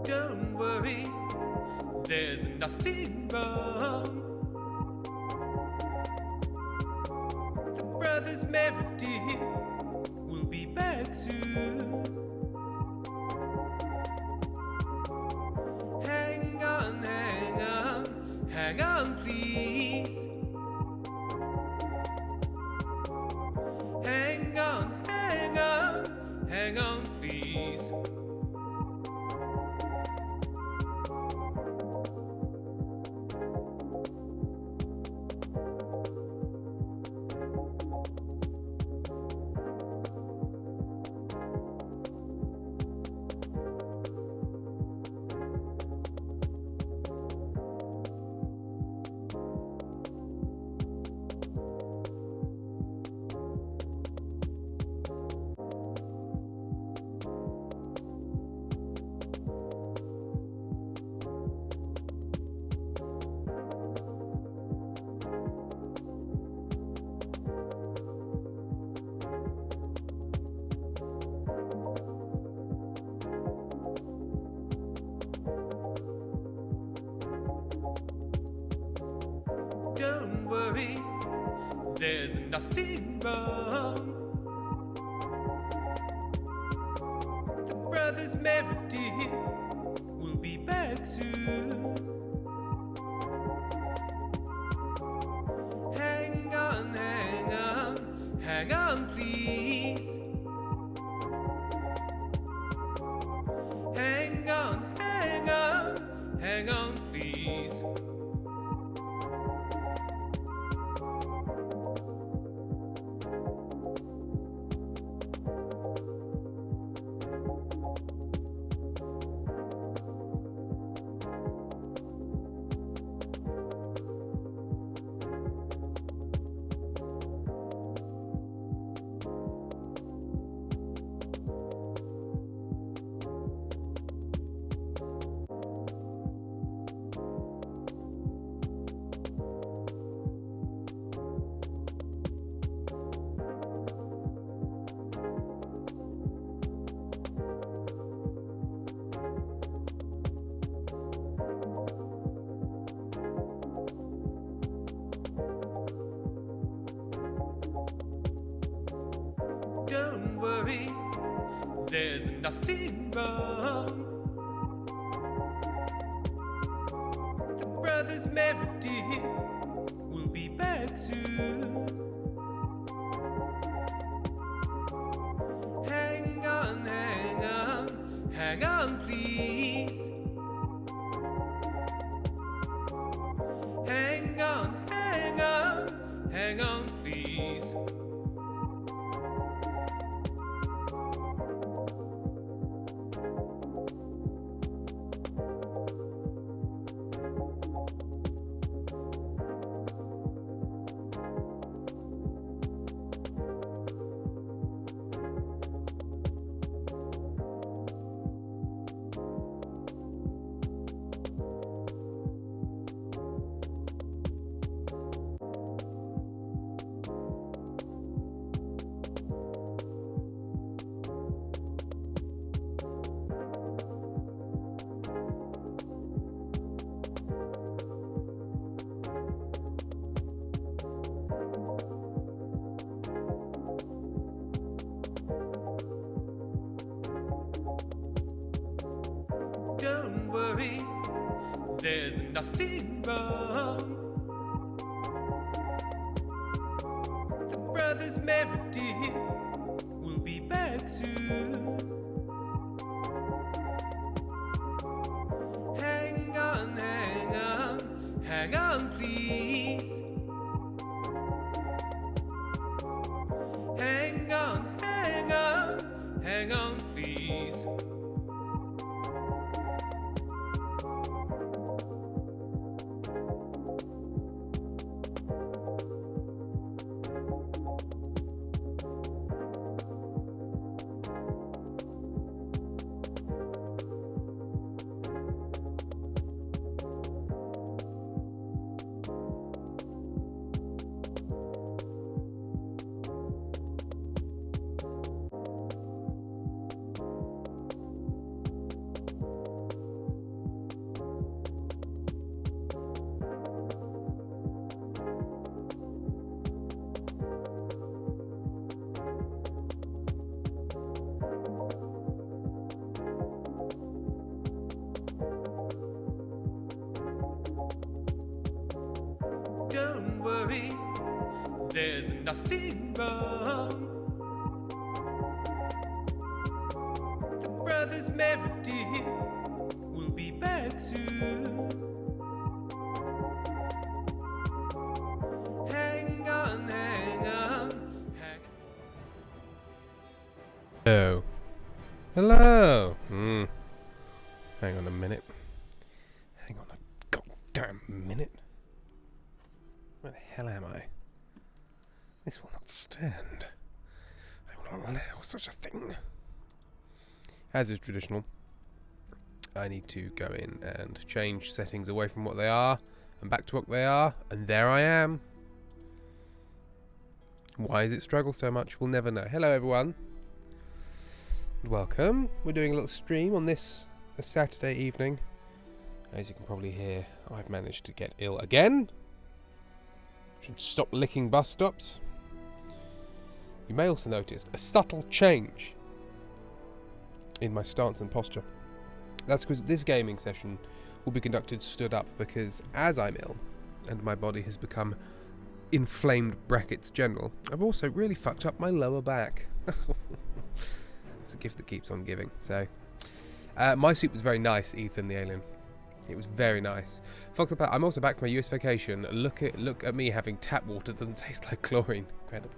Don't worry, there's nothing wrong. The brothers Meredith will be back soon. Hang on, hang on, hang on, please. Hang on, hang on, hang on, please. Don't worry, there's nothing wrong. The brothers Meredith will be back soon. Hang on, hang on, hang on, please. Hang on, hang on, hang on, please. Don't worry, there's nothing wrong. The brothers Meredith will be back soon. Hang on, hang on, hang on, please. Hang on, hang on, hang on, please. Don't worry, there's nothing wrong. The brothers Meredith will be back soon. Hang on, hang on, hang on, please. Hang on, hang on, hang on, please. worry, there's nothing wrong. The brothers Meredith will be back soon. Hang on, hang on, hang. Hello. Hello. Hang on a minute. Hang on a goddamn minute. Where the hell am I? This will not stand. I will not allow such a thing. As is traditional, I need to go in and change settings away from what they are and back to what they are, and there I am. Why does it struggle so much? We'll never know. Hello everyone. Welcome. We're doing a little stream on this Saturday evening. As you can probably hear, I've managed to get ill again. Should stop licking bus stops. You may also notice a subtle change in my stance and posture. That's because this gaming session will be conducted stood up, because as I'm ill and my body has become inflamed brackets general, I've also really fucked up my lower back. It's a gift that keeps on giving. So my soup was very nice, Ethan the alien. It was very nice. Fucked up. I'm also back from my US vacation. Look at me having tap water that doesn't taste like chlorine. Incredible.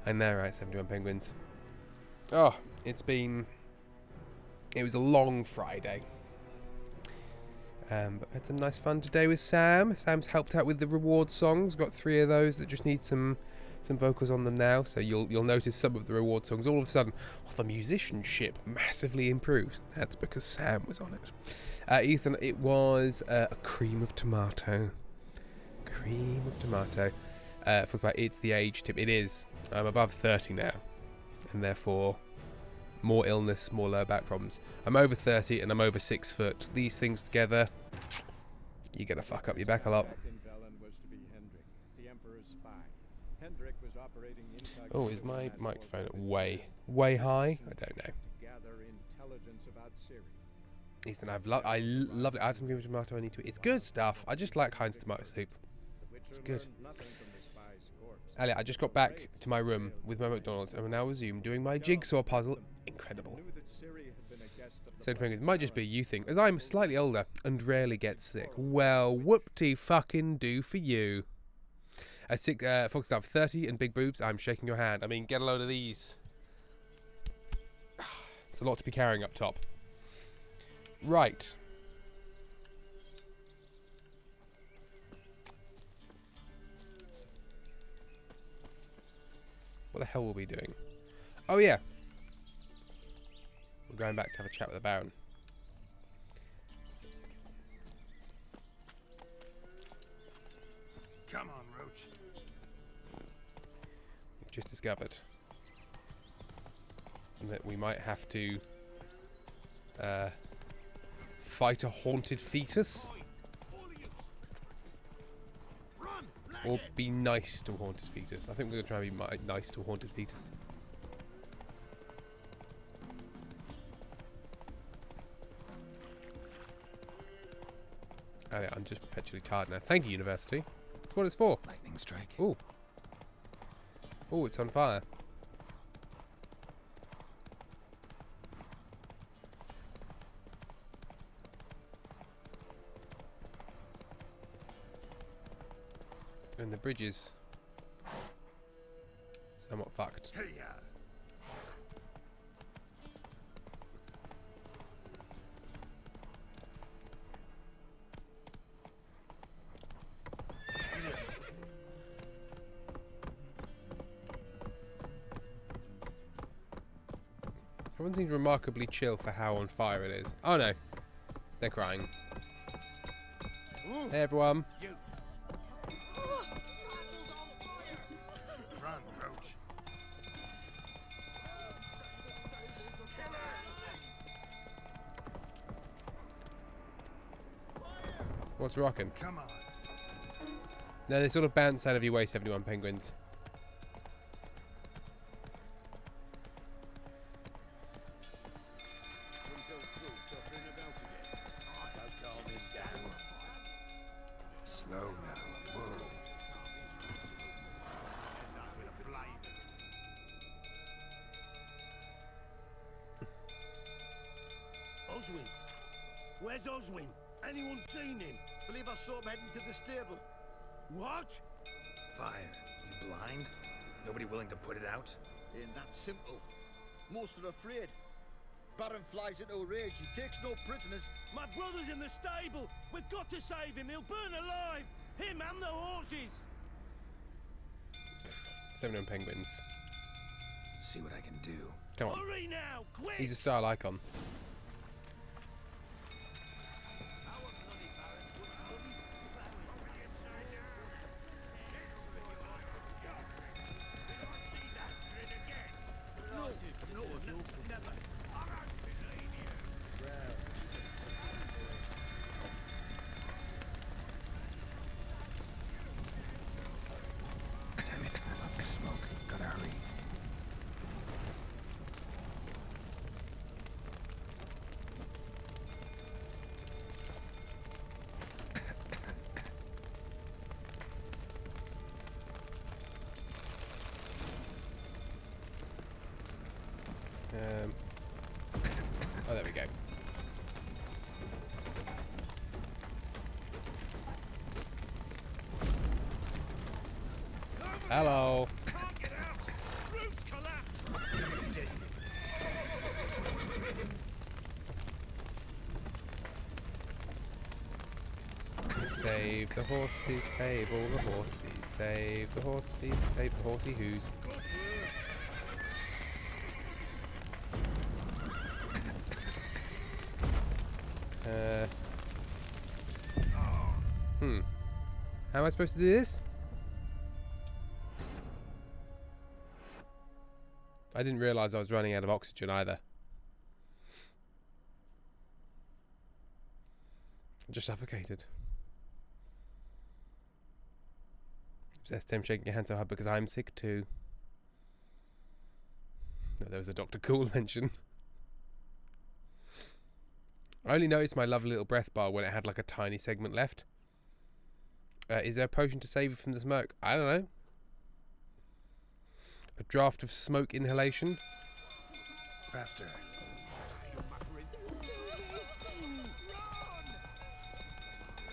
I know, right? 71 penguins. Oh, it was a long Friday. But I had some nice fun today with Sam. Sam's helped out with the reward songs. Got 3 of those that just need some vocals on them now. So you'll notice some of the reward songs all of a sudden, the musicianship massively improves. That's because Sam was on it. Ethan, it was a cream of tomato. Cream of tomato. It's the age tip. It is. I'm above 30 now, and therefore more illness, more lower back problems. I'm over 30 and I'm over 6 foot. These things together, you're gonna fuck up your back a lot. Oh, is my microphone way high? I don't know. Ethan, I love it. I have some cream tomato I need to eat. It's good stuff. I just like Heinz tomato soup. It's good. Elliot, I just got back to my room with my McDonald's and will now resume doing my jigsaw puzzle. Incredible. So it might just be you think, as I'm slightly older and rarely get sick. Well, whoop-de-fucking do for you. Fox Staff 30 and big boobs, I'm shaking your hand. I mean, get a load of these. It's a lot to be carrying up top. Right. What the hell were we doing? Oh yeah. We're going back to have a chat with the Baron. Come on, Roach. We've just discovered that we might have to fight a haunted fetus. Or be nice to a haunted fetus. I think we're going to try and be nice to a haunted fetus. Oh yeah, I'm just perpetually tired now. Thank you, University. That's what it's for. Lightning strike. Ooh. Ooh, it's on fire. And the bridge is somewhat fucked. Hey-ya. Everyone seems remarkably chill for how on fire it is. Oh no, they're crying. Hey everyone. You. Run, Roach. What's rocking? Come on. No, they sort of bounce out of your way, 71 penguins. Slow now. Whoa. Oswin. Where's Oswin? Anyone seen him? Believe I saw him heading to the stable. What? Fire. You blind? Nobody willing to put it out? Ain't that simple. Most are afraid. Baron flies into a rage. He takes no prisoners. My brother's in the stable. We've got to save him. He'll burn alive. Him and the horses. 7 penguins. See what I can do. Come on. Hurry now, quick! He's a style icon. No, never. Damn it. Lots of smoke. Gotta hurry. Oh, there we go. Hello. Can't get out! Roof's collapsed! Save the horses, save all the horses, save the horses, save the horsey who's. Good work! How am I supposed to do this? I didn't realise I was running out of oxygen either. I just suffocated. Says Tim shaking your hand so hard because I'm sick too. No, there was a Dr. Cool mention. I only noticed my lovely little breath bar when it had like a tiny segment left. Is there a potion to save you from the smoke? I don't know. A draft of smoke inhalation? Faster.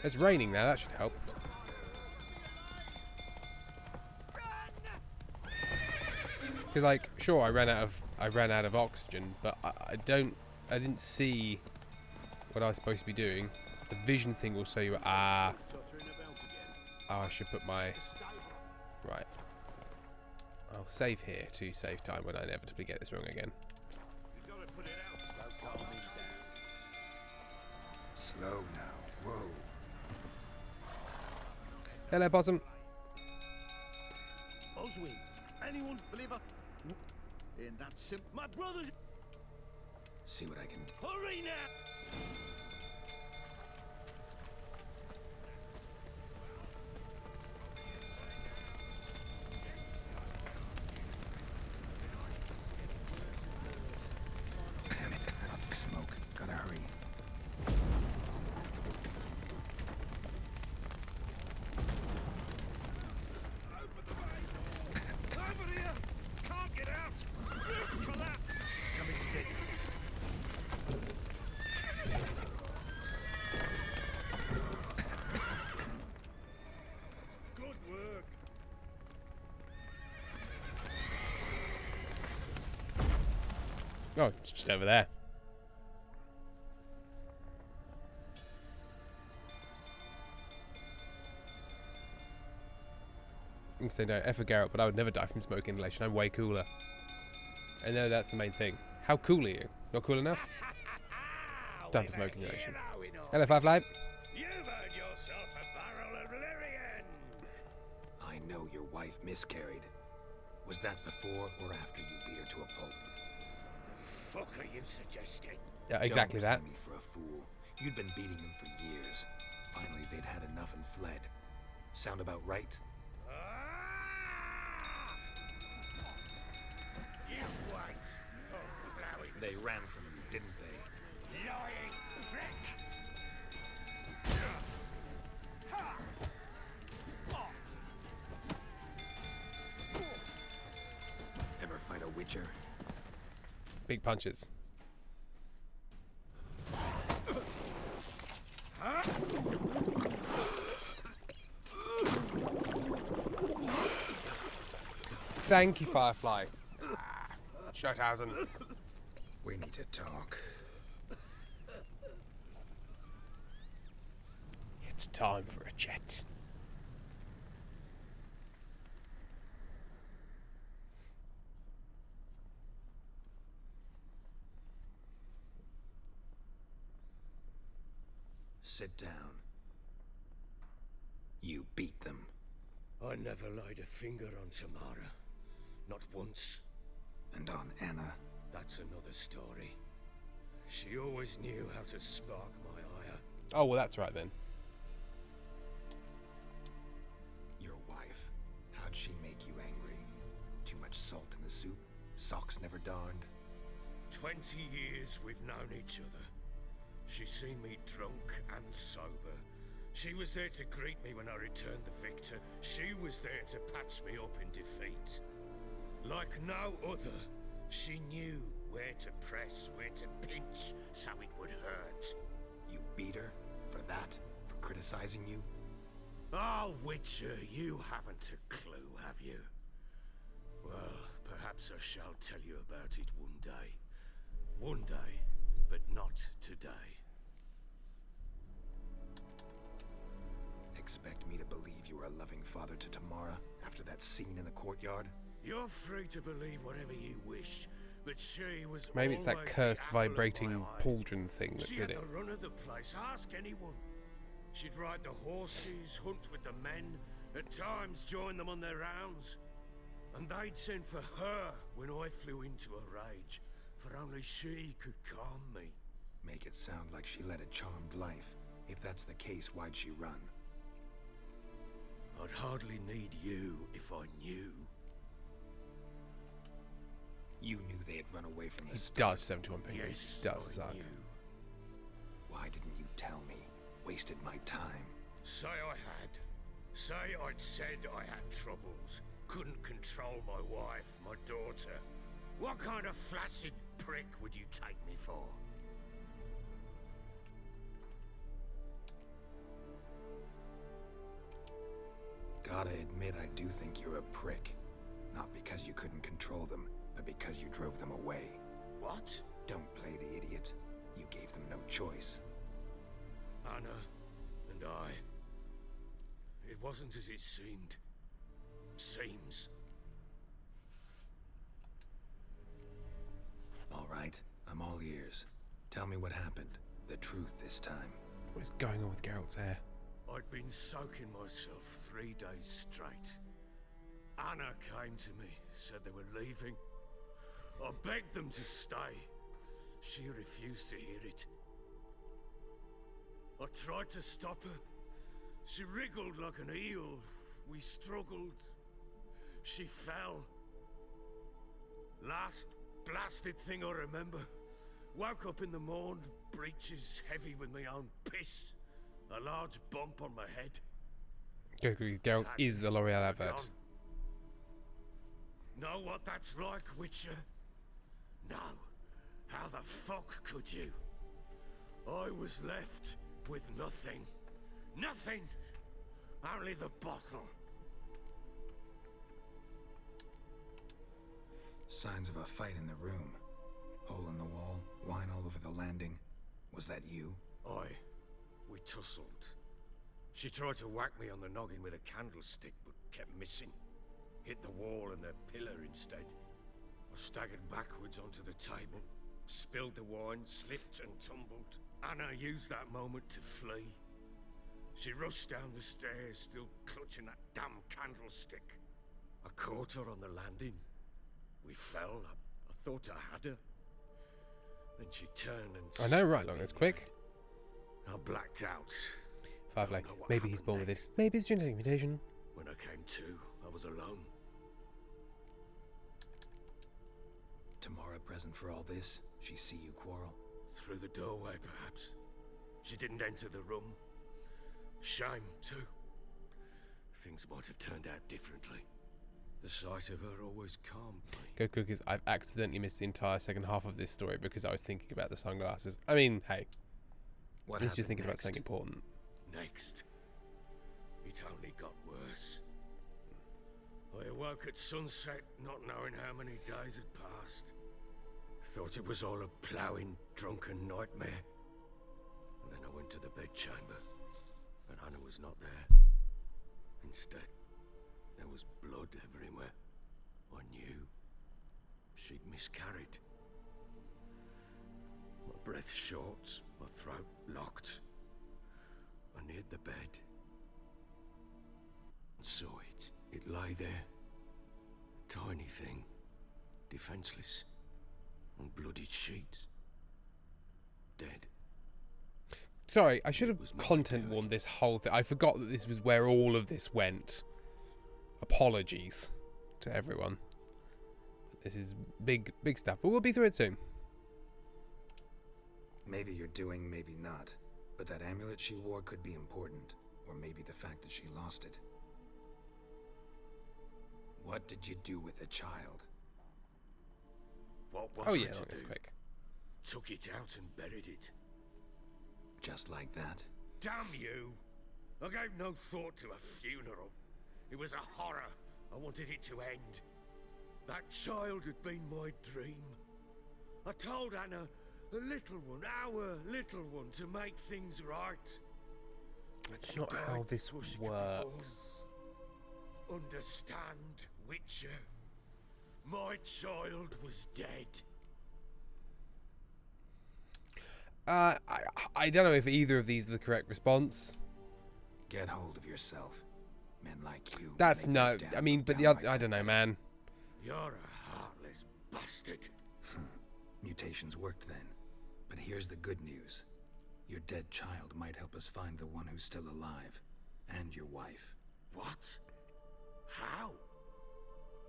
It's raining now, that should help. Because like, sure, I ran out of oxygen, but I didn't see what I was supposed to be doing. The vision thing will show you. Oh, I should put my right. I'll save here to save time when I inevitably get this wrong again. You've got to put it out. Slow now. Whoa. Hello, Possum. Oswin, anyone's Believe I... Ain't that simple. my brother's. See what I can do. Hurry now! Damn it. Lots of smoke. Gotta hurry. Open the bay door! Over here! Can't get out! Roof's collapsed! Coming to get you. Good work! Oh, it's just over there. You can say no, F for Garrett, but I would never die from smoke inhalation. I'm way cooler. I know that's the main thing. How cool are you? Not cool enough? Time for smoke inhalation. Hello, Five Live. You've earned yourself a barrel of Lyrian! I know your wife miscarried. Was that before or after you beat her to a pulp? Fuck are you suggesting? Yeah, exactly Don't that. play me for a fool. You'd been beating them for years. Finally, they'd had enough and fled. Sound about right? Ah! You wait! Oh, blowing They ran from you, didn't they? lying prick! Ever fight a witcher? Big punches. Thank you, Firefly. Schutthausen. We need to talk. It's time for a chat. Sit down. You beat them. I never laid a finger on Tamara. Not once. And on Anna. That's another story. She always knew how to spark my ire. Oh, well, that's right then. Your wife. How'd she make you angry? Too much salt in the soup? Socks never darned? 20 years we've known each other. She's seen me drunk and sober. She was there to greet me when I returned the victor. She was there to patch me up in defeat. Like no other, she knew where to press, where to pinch, so it would hurt. You beat her? For that? For criticizing you? Oh, Witcher, you haven't a clue, have you? Well, perhaps I shall tell you about it one day. One day, but not today. Expect me to believe you were a loving father to Tamara after that scene in the courtyard? You're free to believe whatever you wish, but she was Maybe it's that always the cursed apple of vibrating my eye. pauldron thing that She did had it. the run of the place. Ask anyone. She'd ride the horses, hunt with the men, at times join them on their rounds. And they'd send for her when I flew into a rage, for only she could calm me. Make it sound like she led a charmed life. If that's the case, why'd she run? I'd hardly need you if I knew. You knew they had run away from the He start. does 71 ping. Yes, He does I suck. knew. Why didn't you tell me? Wasted my time. Say I had. Say I'd said I had troubles. Couldn't control my wife, my daughter. What kind of flaccid prick would you take me for? Gotta admit, I do think you're a prick. Not because you couldn't control them, but because you drove them away. What? Don't play the idiot. You gave them no choice. Anna and I. It wasn't as it seemed. Seems. All right, I'm all ears. Tell me what happened. The truth this time. What is going on with Geralt's hair? I'd been soaking myself 3 days straight. Anna came to me, said they were leaving. I begged them to stay. She refused to hear it. I tried to stop her. She wriggled like an eel. We struggled. She fell. Last blasted thing I remember. Woke up in the morn, breeches heavy with my own piss. A large bump on my head. Geralt Sad. is the L'Oreal Gone. advert. Know what that's like, Witcher? No. How the fuck could you? I was left with nothing. Nothing! Only the bottle. Signs of a fight in the room. Hole in the wall, wine all over the landing. Was that you? We tussled. She tried to whack me on the noggin with a candlestick, but kept missing. Hit the wall and the pillar instead. I staggered backwards onto the table, spilled the wine, slipped and tumbled. Anna used that moment to flee. She rushed down the stairs, still clutching that damn candlestick. I caught her on the landing. We fell. I thought I had her. Then she turned and... I know, right, stabbed long, me it's in the quick. head. I blacked out. Firefly. Don't know what Maybe he's happened born with it. next. Maybe it's genetic mutation. When I came to, I was alone. Tamara present for all this? She see you quarrel? Through the doorway, perhaps. She didn't enter the room. Shame, too. Things might have turned out differently. The sight of her always calmed me. Go Cookies, I've accidentally missed the entire second half of this story because I was thinking about the sunglasses. I mean, hey. What He's just happened thinking about next? something important. Next, it only got worse. I awoke at sunset, not knowing how many days had passed. Thought it was all a ploughing, drunken nightmare. And then I went to the bedchamber, and Anna was not there. Instead, there was blood everywhere. I knew she'd miscarried. My breath short, my throat locked. I neared the bed and saw it. It lay there, a tiny thing, defenseless, on bloodied sheets, dead. Sorry, I should It have was my content doing. warned this whole thing. I forgot that this was where all of this went. Apologies to everyone. This is big stuff, but we'll be through it soon. Maybe you're doing, maybe not. But that amulet she wore could be important. Or maybe the fact that she lost it. What did you do with the child? What was Oh I yeah, to that's do? quick. Took it out and buried it. Just like that? Damn you! I gave no thought to a funeral. It was a horror. I wanted it to end. That child had been my dream. I told Anna, the little one, our little one, to make things right. That's She not died how this before she could be born. works. Understand, Witcher? My child was dead. I don't know if either of these are the correct response. Get hold of yourself. Men like you. That's make no. their dad I mean, look but the down other. like I don't know, that. man. You're a heartless bastard. Mutations worked then. But here's the good news. Your dead child might help us find the one who's still alive. And your wife. What? How?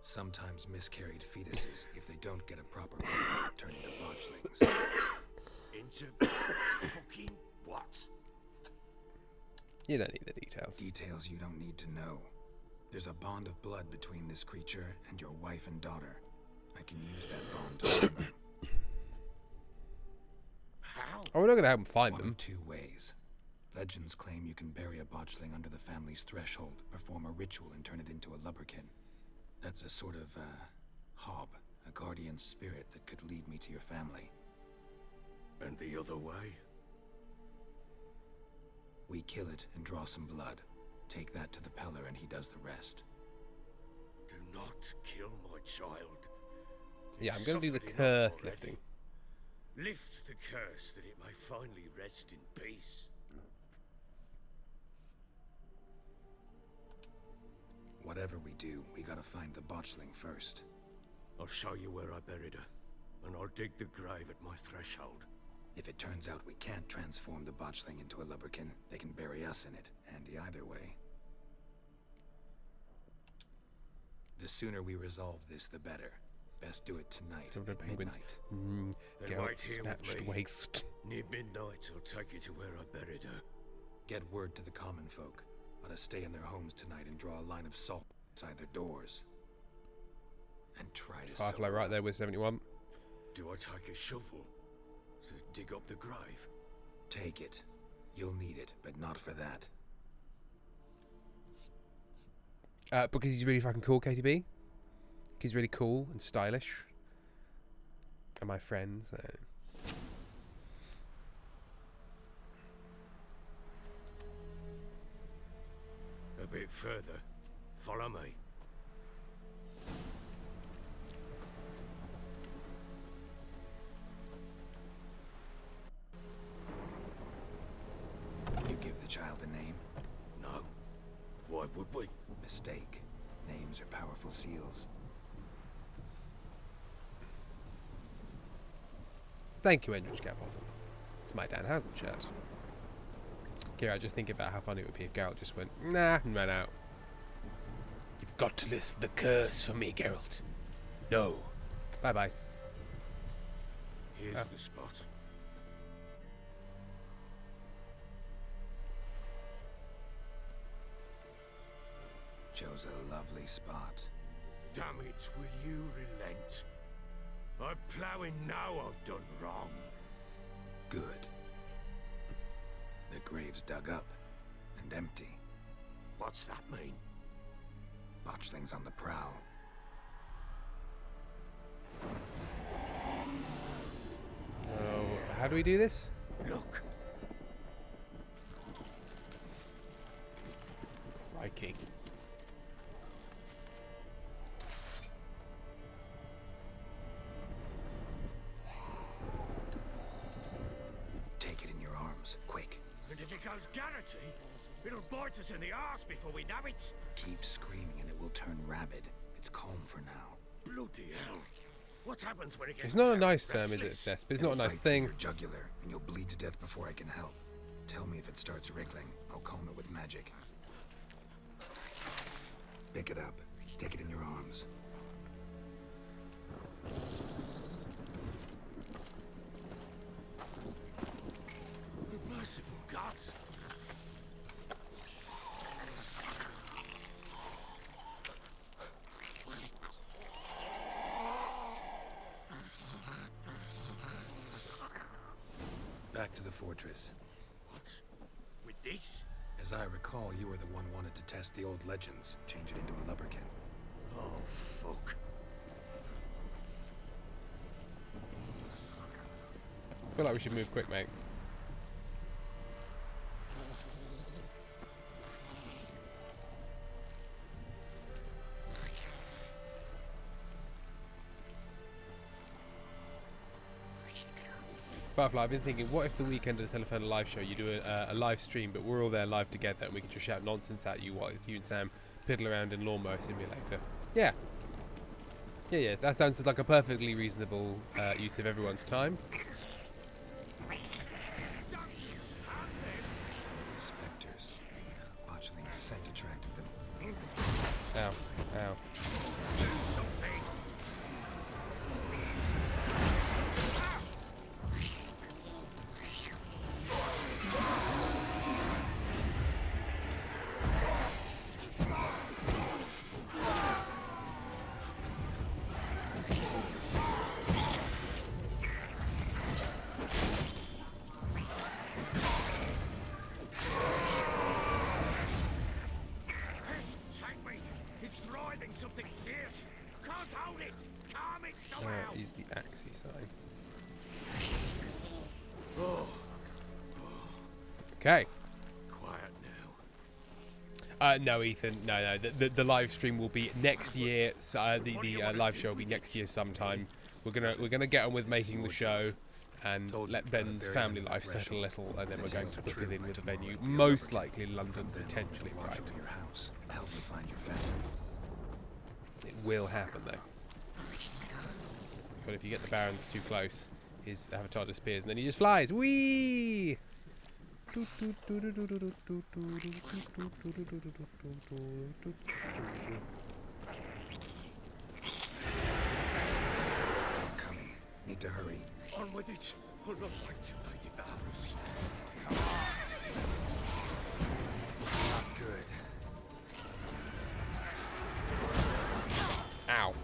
Sometimes miscarried fetuses, if they don't get a proper birth, turn into botchlings. Into fucking what? You don't need the details. Details you don't need to know. There's a bond of blood between this creature and your wife and daughter. I can use that bond to find them. How? Oh, we're not gonna help him find One them. of two ways. Legends claim you can bury a botchling under the family's threshold, perform a ritual, and turn it into a lubberkin. That's a sort of, hob, a guardian spirit that could lead me to your family. And the other way? We kill it and draw some blood. Take that to the Peller and he does the rest. Do not kill my child. Yeah, I'm It's gonna do the suffered enough curse already. lifting. Lift the curse that it may finally rest in peace. Whatever we do, we gotta find the botchling first. I'll show you where I buried her, and I'll dig the grave at my threshold. If it turns out we can't transform the botchling into a lubberkin, they can bury us in it. Handy either way. The sooner we resolve this, the better. Best do it tonight, Silver at penguins. midnight. Then Get out wait here with snatched me. waist. Near midnight, I'll take you to where I buried her. Get word to the common folk. Ought to stay in their homes tonight and draw a line of salt inside their doors. And try to Firefly right there with 71. Do I take a shovel to dig up the grave? Take it. You'll need it, but not for that. Because he's really fucking cool, KTB. He's really cool and stylish. And my friend, so. A bit further. Follow me. You give the child a name? No. Why would we? Mistake. Names are powerful seals. Thank you, Endrich Catpossum. It's my Dan Hasn't shirt. Kira, I just think about how funny it would be if Geralt just went, nah, and ran out. You've got to lift the curse for me, Geralt. No. Bye-bye. Here's the spot. Chose a lovely spot. Damn it, will you relent? I'm ploughing now I've done wrong. Good. The grave's dug up and empty. What's that mean? Botchling's on the prowl. Oh, how do we do this? Look! Crikey. Take it in your arms, quick. And if it goes Garrity, it'll bite us in the arse before we know it. Keep screaming and it will turn rabid. It's calm for now. Bloody hell. What happens when it gets It's not a very nice term, is it, restless? Cess? But it's not a nice Right through thing. your jugular, and you'll bleed to death before I can help. Tell me if it starts wriggling. I'll calm it with magic. Pick it up. Take it in your arms. Merciful gods. Back to the fortress. What? With this? As I recall, you were the one wanted to test the old legends, change it into a lubberkin. Oh, fuck. I feel like we should move quick, mate. Firefly, I've been thinking, what if the weekend of the Cellophane live show, you do a live stream, but we're all there live together, and we can just shout nonsense at you while you and Sam piddle around in Lawnmower Simulator. Yeah. Yeah, that sounds like a perfectly reasonable use of everyone's time. Spectres. Botchling's scent attracted them. Ow. Ow. Do something. It's writhing something fierce. Can't hold it. Calm it somehow. Use the axie sign. Okay. Quiet now. No, Ethan. No. The live stream will be next year. So, the live show will be next year sometime. We're gonna get on with making the show and let Ben's family life settle a little, and then we're going to book it in with a venue, most likely London, potentially Watch Brighton. over your house and help me find your family. It will happen though. But if you get the Barons too close, his avatar disappears and then he just flies. Whee! I'm coming. Need to hurry. On with it. We'll not wait till they devour us. Not good. Ow.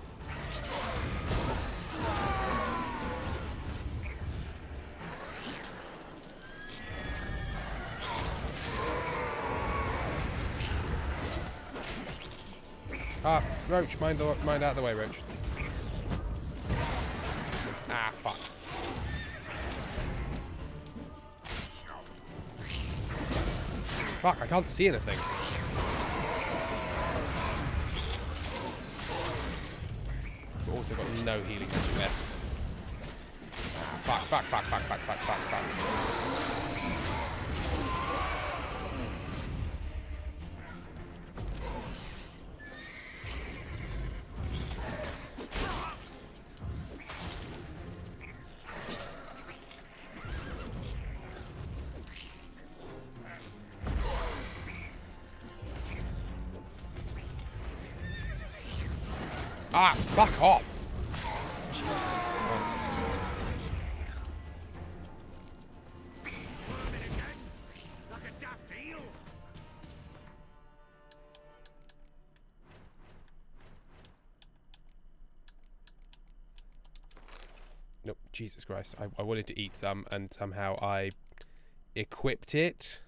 Ah, Roach, mind out of the way, Roach. Ah, fuck. Fuck, I can't see anything. We've also got no healing left. Fuck. Ah, fuck off! Jesus Christ. Squirming again. Like a daft eel. Nope, Jesus Christ. I wanted to eat some, and somehow I Equipped it.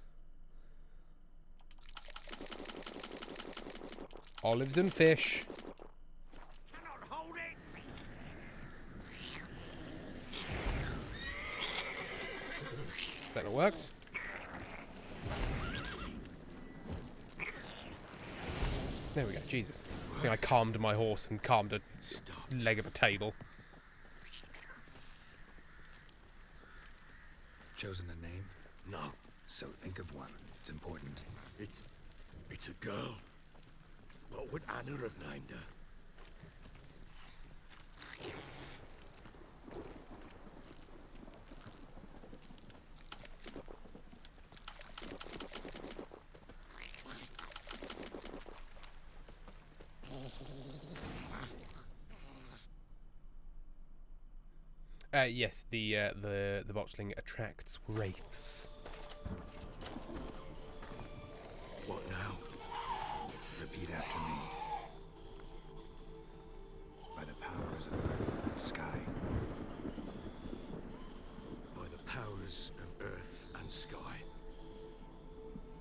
Olives and fish. Cannot hold it! Has that not worked? There we go. Jesus. I think I calmed my horse and calmed a leg of a table. Chosen a name? No, So think of one. It's important. it's a girl. What would Anna have named her? Yes, the botchling attracts wraiths. What now? Repeat after me. By the powers of earth and sky. By the powers of earth and sky.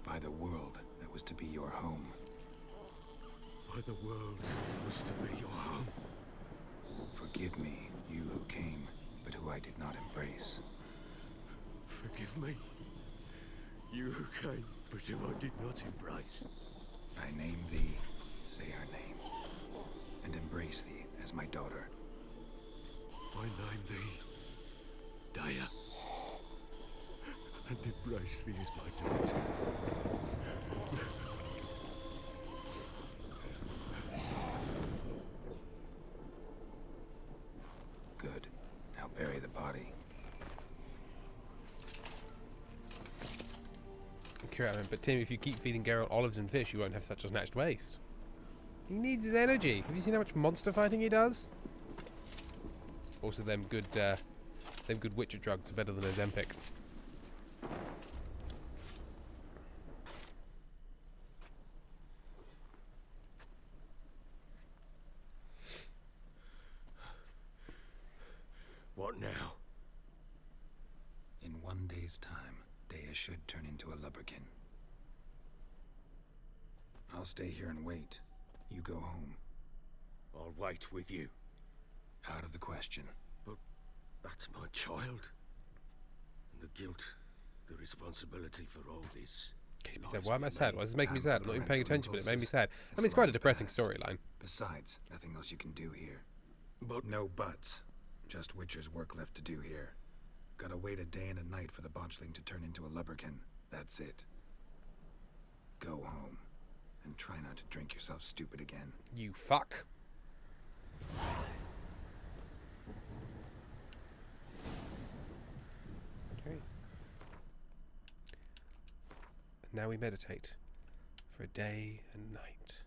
By the world that was to be your home. By the world that was to be your home. Forgive me, you who came, but who I did not embrace. Forgive me. You who came, but who I did not embrace. I name thee, say her name, and embrace thee as my daughter. I name thee Daya, and embrace thee as my daughter. Good. Now bury the body. But Tim, if you keep feeding Geralt olives and fish, you won't have such a snatched waste. He needs his energy. Have you seen how much monster fighting he does? Also, them good Witcher drugs are better than Ozempic. What now? In 1 day's time, Dea should turn into a lubberkin. I'll stay here and wait. You go home. I'll wait with you. Out of the question. But that's my child. And the guilt, the responsibility for all this. Why am I sad? Why is this making me sad? I'm not even paying attention, but it made me sad. I mean, it's quite a depressing storyline. Besides, nothing else you can do here. But No buts. Just Witcher's work left to do here. Gotta wait a day and a night for the botchling to turn into a lubberkin. That's it. Go home. And try not to drink yourself stupid again. You fuck. Okay. And now we meditate for a day and night.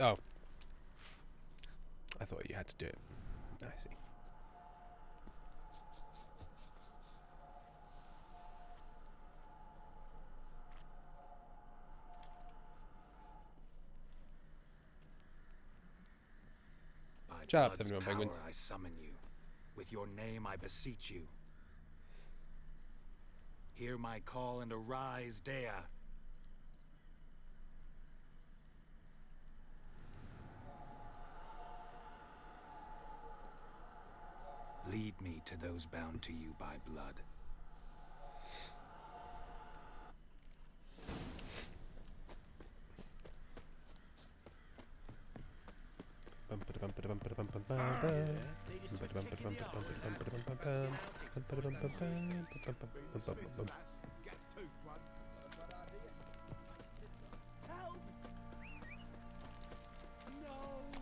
Oh. I thought you had to do it. I see. By Shut up, blood's 71 power, penguins. I summon you. With your name I beseech you. Hear my call and arise, Dea. Lead me to those bound to you by blood.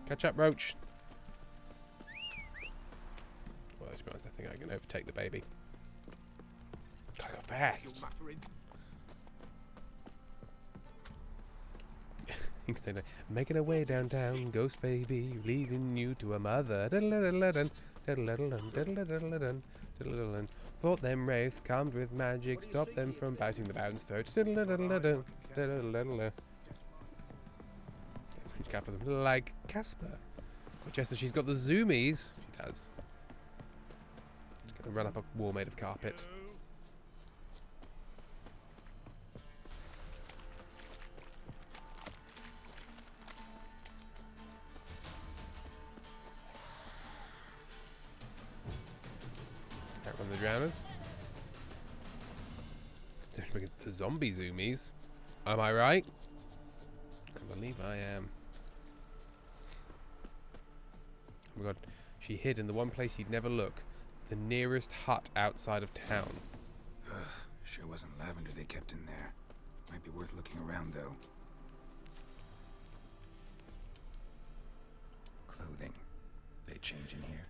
Catch up, Roach. Well, to be honest, I think I can overtake the baby. Gotta go fast. Making our way downtown, ghost baby, leading you to a mother. Diddle-diddle-dun, diddle-diddle-dun, diddle-diddle-dun. Fought them wraiths, calmed with magic, stopped them from biting the bound's throat. Diddle-diddle-dun, diddle-diddle-dun. Like Casper. Just as she's got the zoomies. She does. She's gonna run up a wall made of carpet. Outrun the drowners. The zombie zoomies. Am I right? I believe I am. Oh my god. She hid in the one place you'd never look. The nearest hut outside of town. Ugh, sure wasn't lavender they kept in there. Might be worth looking around, though. Clothing. They change in here.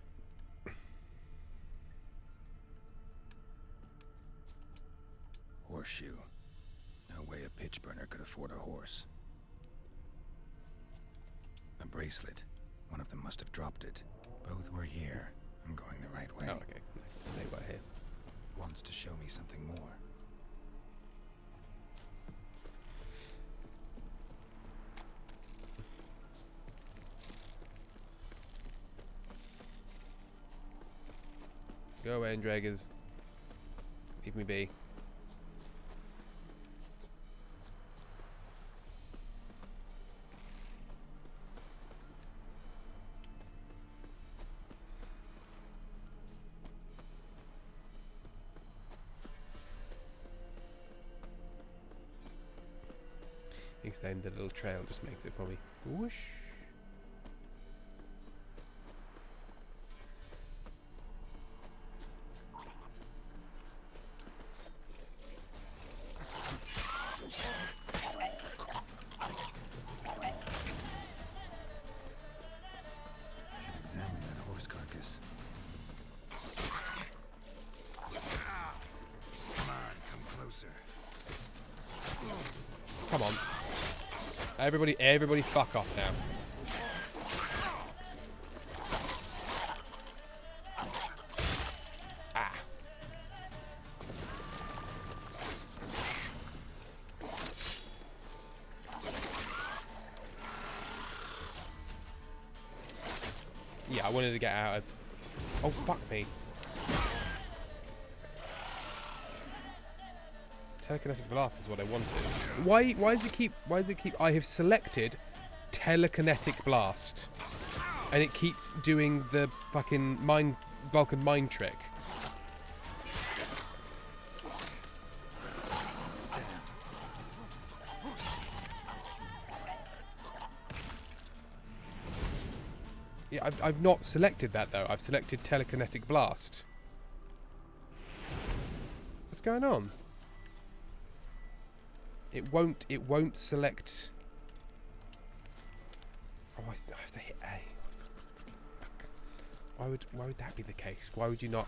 Horseshoe. No way a pitch burner could afford a horse. A bracelet. One of them must have dropped it. Both were here. I'm going the right way. Oh, okay. They were here. Wants to show me something more. Go away, Draggers. Leave me be. Extend the little trail just makes it for me. Whoosh. Should examine that horse carcass. Come on, come closer. Come on. Everybody fuck off now. Ah. Yeah, I wanted to get out of... Oh, fuck me. Telekinetic blast is what I wanted. Why does it keep I have selected telekinetic blast and it keeps doing the fucking Vulcan mind trick. Yeah, I've not selected that though. I've selected telekinetic blast. What's going on? It won't select. Oh, I have to hit A. Why would that be the case? Why would you not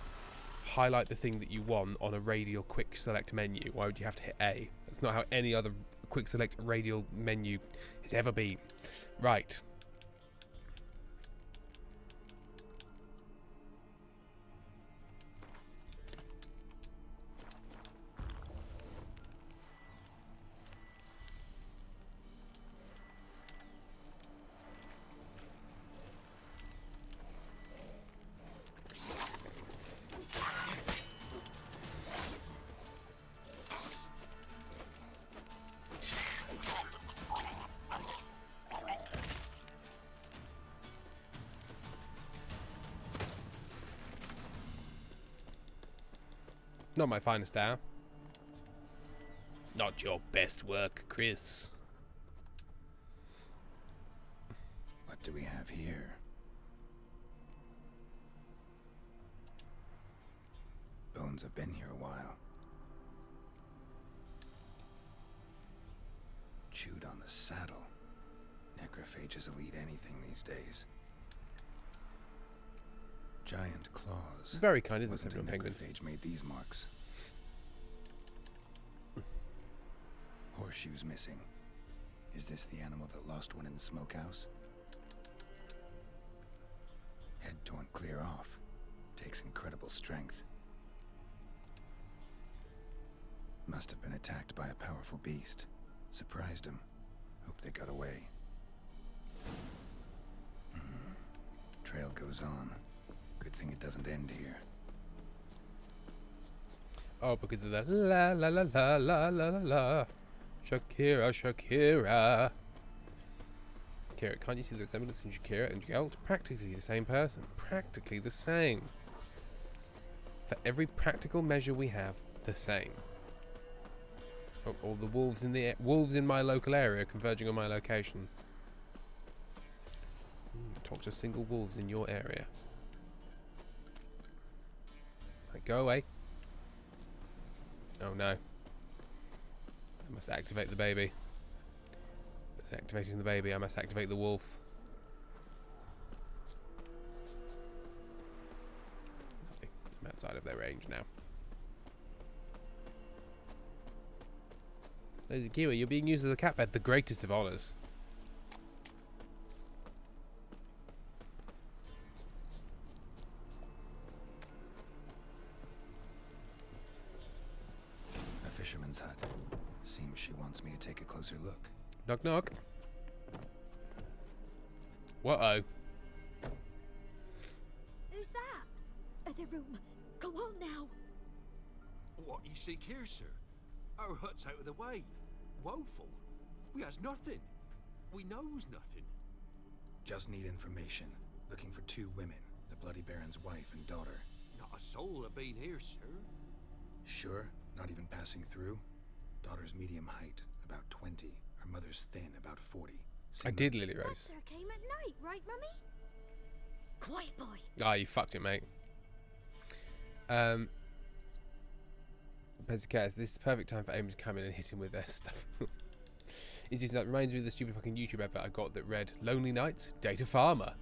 highlight the thing that you want on a radial quick select menu? Why would you have to hit A? That's not how any other quick select radial menu has ever been. Right. Not my finest hour. Not your best work, Chris. What do we have here? Bones have been here a while. Chewed on the saddle. Necrophages will eat anything these days. Giant claws. Very kind, isn't Wasn't it, a penguins? necrophage made these marks. Horseshoes missing. Is this the animal that lost one in the smokehouse? Head torn clear off. Takes incredible strength. Must have been attacked by a powerful beast. Surprised him. Hope they got away. Trail goes on. Good thing it doesn't end here. Oh, because of the la la la la la la la la. Shakira, Shakira. Shakira, can't you see the resemblance in Shakira and Geralt? Practically the same person. Practically the same. For every practical measure we have, the same. All the wolves in my local area converging on my location. Talk to single wolves in your area. Right, go away. Oh no. I must activate the baby. But in activating the baby, I must activate the wolf. Lovely. I'm outside of their range now. There's a Kiwi, you're being used as a cat bed, the greatest of honours. A fisherman's hut. Seems she wants me to take a closer look. Knock knock. What-oh? Who's that? The room. Go on now. What you seek here, sir? Our hut's out of the way. Woeful. We has nothing. We knows nothing. Just need information. Looking for 2 women. The Bloody Baron's wife and daughter. Not a soul have been here, sir. Sure? Not even passing through? Daughter's medium height, about 20. Her mother's thin, about 40. I did, Lily Rose. Sir came at night, right, Mummy? Quiet, boy. Ah, you fucked it, mate. Pezzacaz, this is the perfect time for Amy to come in and hit him with their stuff. It's just that reminds me of the stupid fucking YouTube advert I got that read Lonely Nights, Date a Farmer.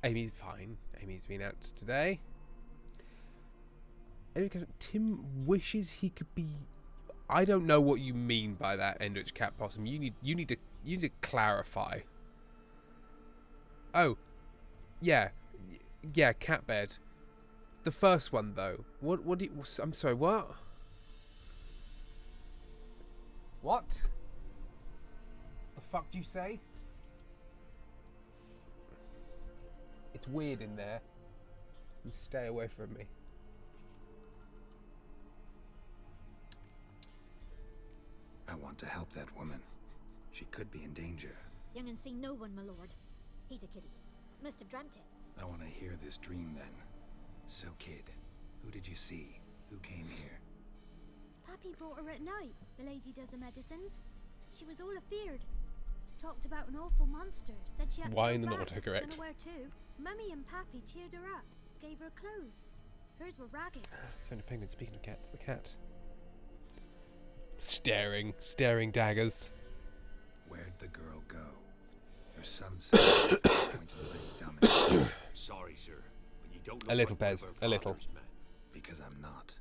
Amy's fine. Amy's been out today. Anyway, Tim wishes he could be. I don't know what you mean by that, Endrich Cat Possum. You need to clarify. Oh, yeah, cat bed. The first one though. What did? I'm sorry. What? What? The fuck do you say? It's weird in there. You stay away from me. I want to help that woman. She could be in danger. Young and see no one, my lord. He's a kiddie. Must have dreamt it. I want to hear this dream then. So, kid, who did you see? Who came here? Pappy brought her at night. The lady does the medicines. She was all afeared. Talked about an awful monster. Said she had Wine to and go back. autocorrect. Don't know where to. Mummy and Pappy cheered her up. Gave her clothes. Hers were ragged. Sound Penguin, speaking of cats, the cat. Staring daggers. Where'd the girl go? Her son said pointing dominant. Sorry, sir, but you don't A little, like one of Pez, our a little. father's men. Because I'm not.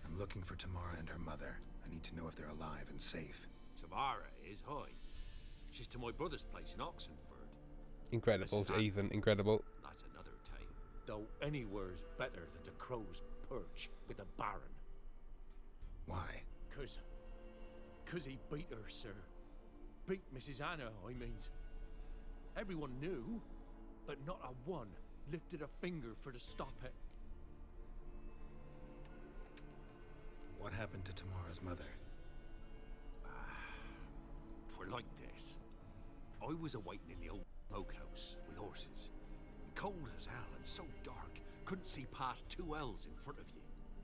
I'm looking for Tamara and her mother. I need to know if they're alive and safe. Tamara is high. She's to my brother's place in Oxenford. Incredible, Mrs. Ethan. Incredible. That's another tale. Though anywhere's better than the Crow's Perch with a baron. Why? Cause he beat her, sir. Beat Mrs. Anna, I means. Everyone knew, but not a one lifted a finger for to stop it. What happened to Tamara's mother? Twere like this. I was awaiting in the old smokehouse with horses. Cold as hell and so dark, couldn't see past 2 ells in front of you.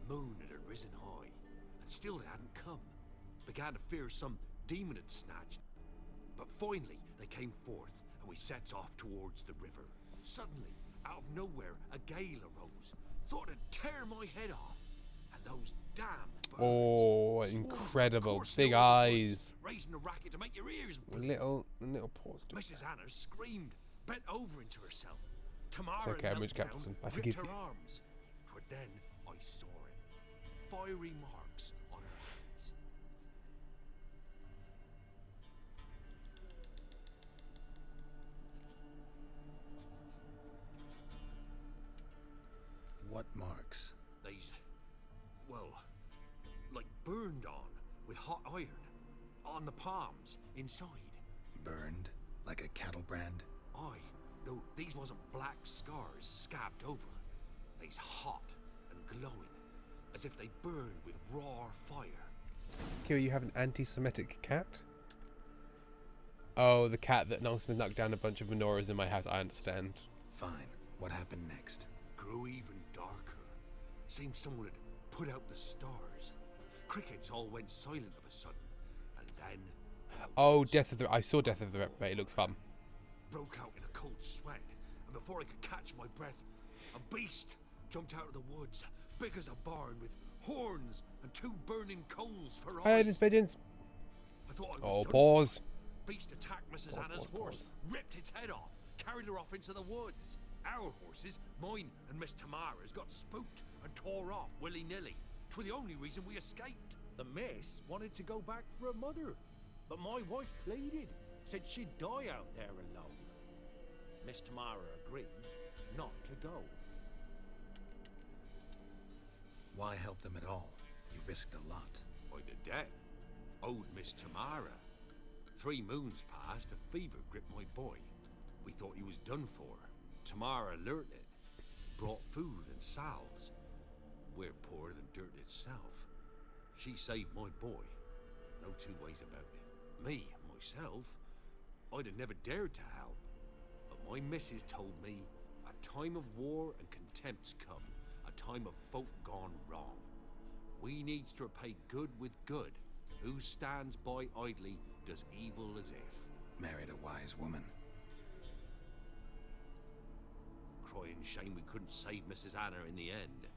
Moon had risen high, and still they hadn't come. Began to fear some demon had snatched. But finally they came forth, and we sets off towards the river. Suddenly, out of nowhere, a gale arose. Thought it'd tear my head off. And those damn birds. Oh, swarmed incredible. coursing Big over the eyes. woods, raising a racket to make your ears bleed. Little paws. Mrs. Anna screamed, bent over into herself. Tamara It's okay, I'm knelt Rich down, Captain. I gripped forgive her you. arms. But then I saw it. Fiery marks on her hands. What marks? These, well, like burned on with hot iron. On the palms, inside. Burned? Like a cattle brand? Aye, though these wasn't black scars scabbed over. They's hot and glowing, as if they burned with raw fire. Kira, you have an anti-Semitic cat? Oh, the cat that Nonsman knocked down a bunch of menorahs in my house, I understand. Fine. What happened next? Grew even darker. Seemed someone had put out the stars. Crickets all went silent of a sudden, and then... Oh, I saw Death of the Reprobate. It looks fun. Broke out in a cold sweat, and before I could catch my breath, a beast jumped out of the woods, big as a barn, with horns and 2 burning coals for Hey, eyes. it's pigeons. I thought I was Oh, done. pause. Beast attacked Mrs. Anna's horse, ripped its head off, carried her off into the woods. Our horses, mine and Miss Tamara's, got spooked and tore off willy-nilly. 'Twere the only reason we escaped. The miss wanted to go back for her mother, but my wife pleaded, said she'd die out there alone. Miss Tamara agreed not to go. Why help them at all? You risked a lot. I'd a debt. Owed Miss Tamara. 3 moons passed, a fever gripped my boy. We thought he was done for. Tamara learnt it. Brought food and salves. We're poorer than dirt itself. She saved my boy. No 2 ways about it. Me, myself, I'd have never dared to help. But my missus told me a time of war and contempt's come. A time of folk gone wrong. We needs to repay good with good. Who stands by idly does evil as if. Married a wise woman. Crying shame we couldn't save Mrs. Anna in the end.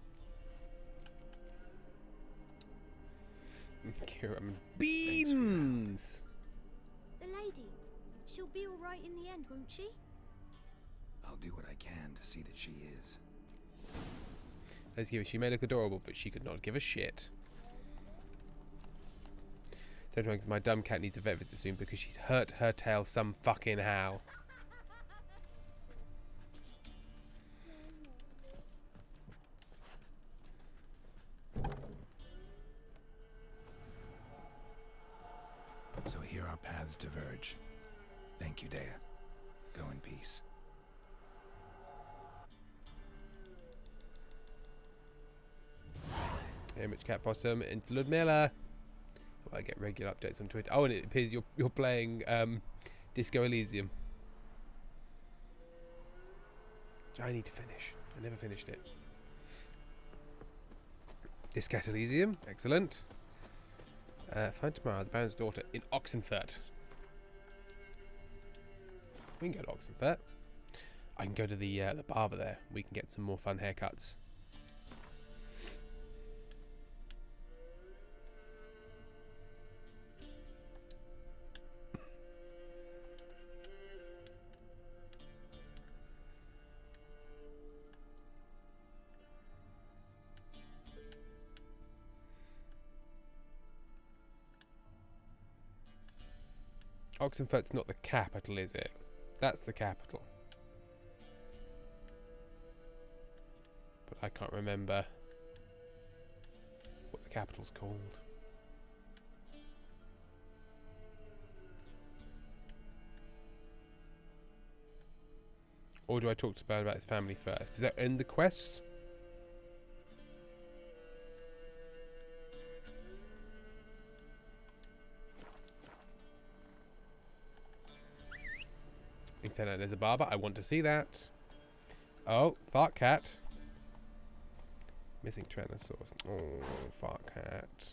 Kira, I mean, beans! The lady. She'll be all right in the end, won't she? I'll do what I can to see that she is. Let's give it. She may look adorable, but she could not give a shit. Sometimes my dumb cat needs a vet visit soon because she's hurt her tail some fucking how. So here our paths diverge. Thank you, Dea. Go in peace. Hey, Mitch Cat Possum into Ludmilla. Well, I get regular updates on Twitter. Oh, and it appears you're playing Disco Elysium. Which I need to finish. I never finished it. Disco Elysium, excellent. Find Tamara, the Baron's daughter, in Oxenfurt. We can go to Oxenfurt. I can go to the barber there. We can get some more fun haircuts. Oxenfurt's not the capital, is it? That's the capital. But I can't remember what the capital's called. Or do I talk to Ben about his family first? Does that end the quest? Internet, there's a barber. I want to see that. Oh, fart cat. Missing Tyrannosaurus. Oh, fart cat.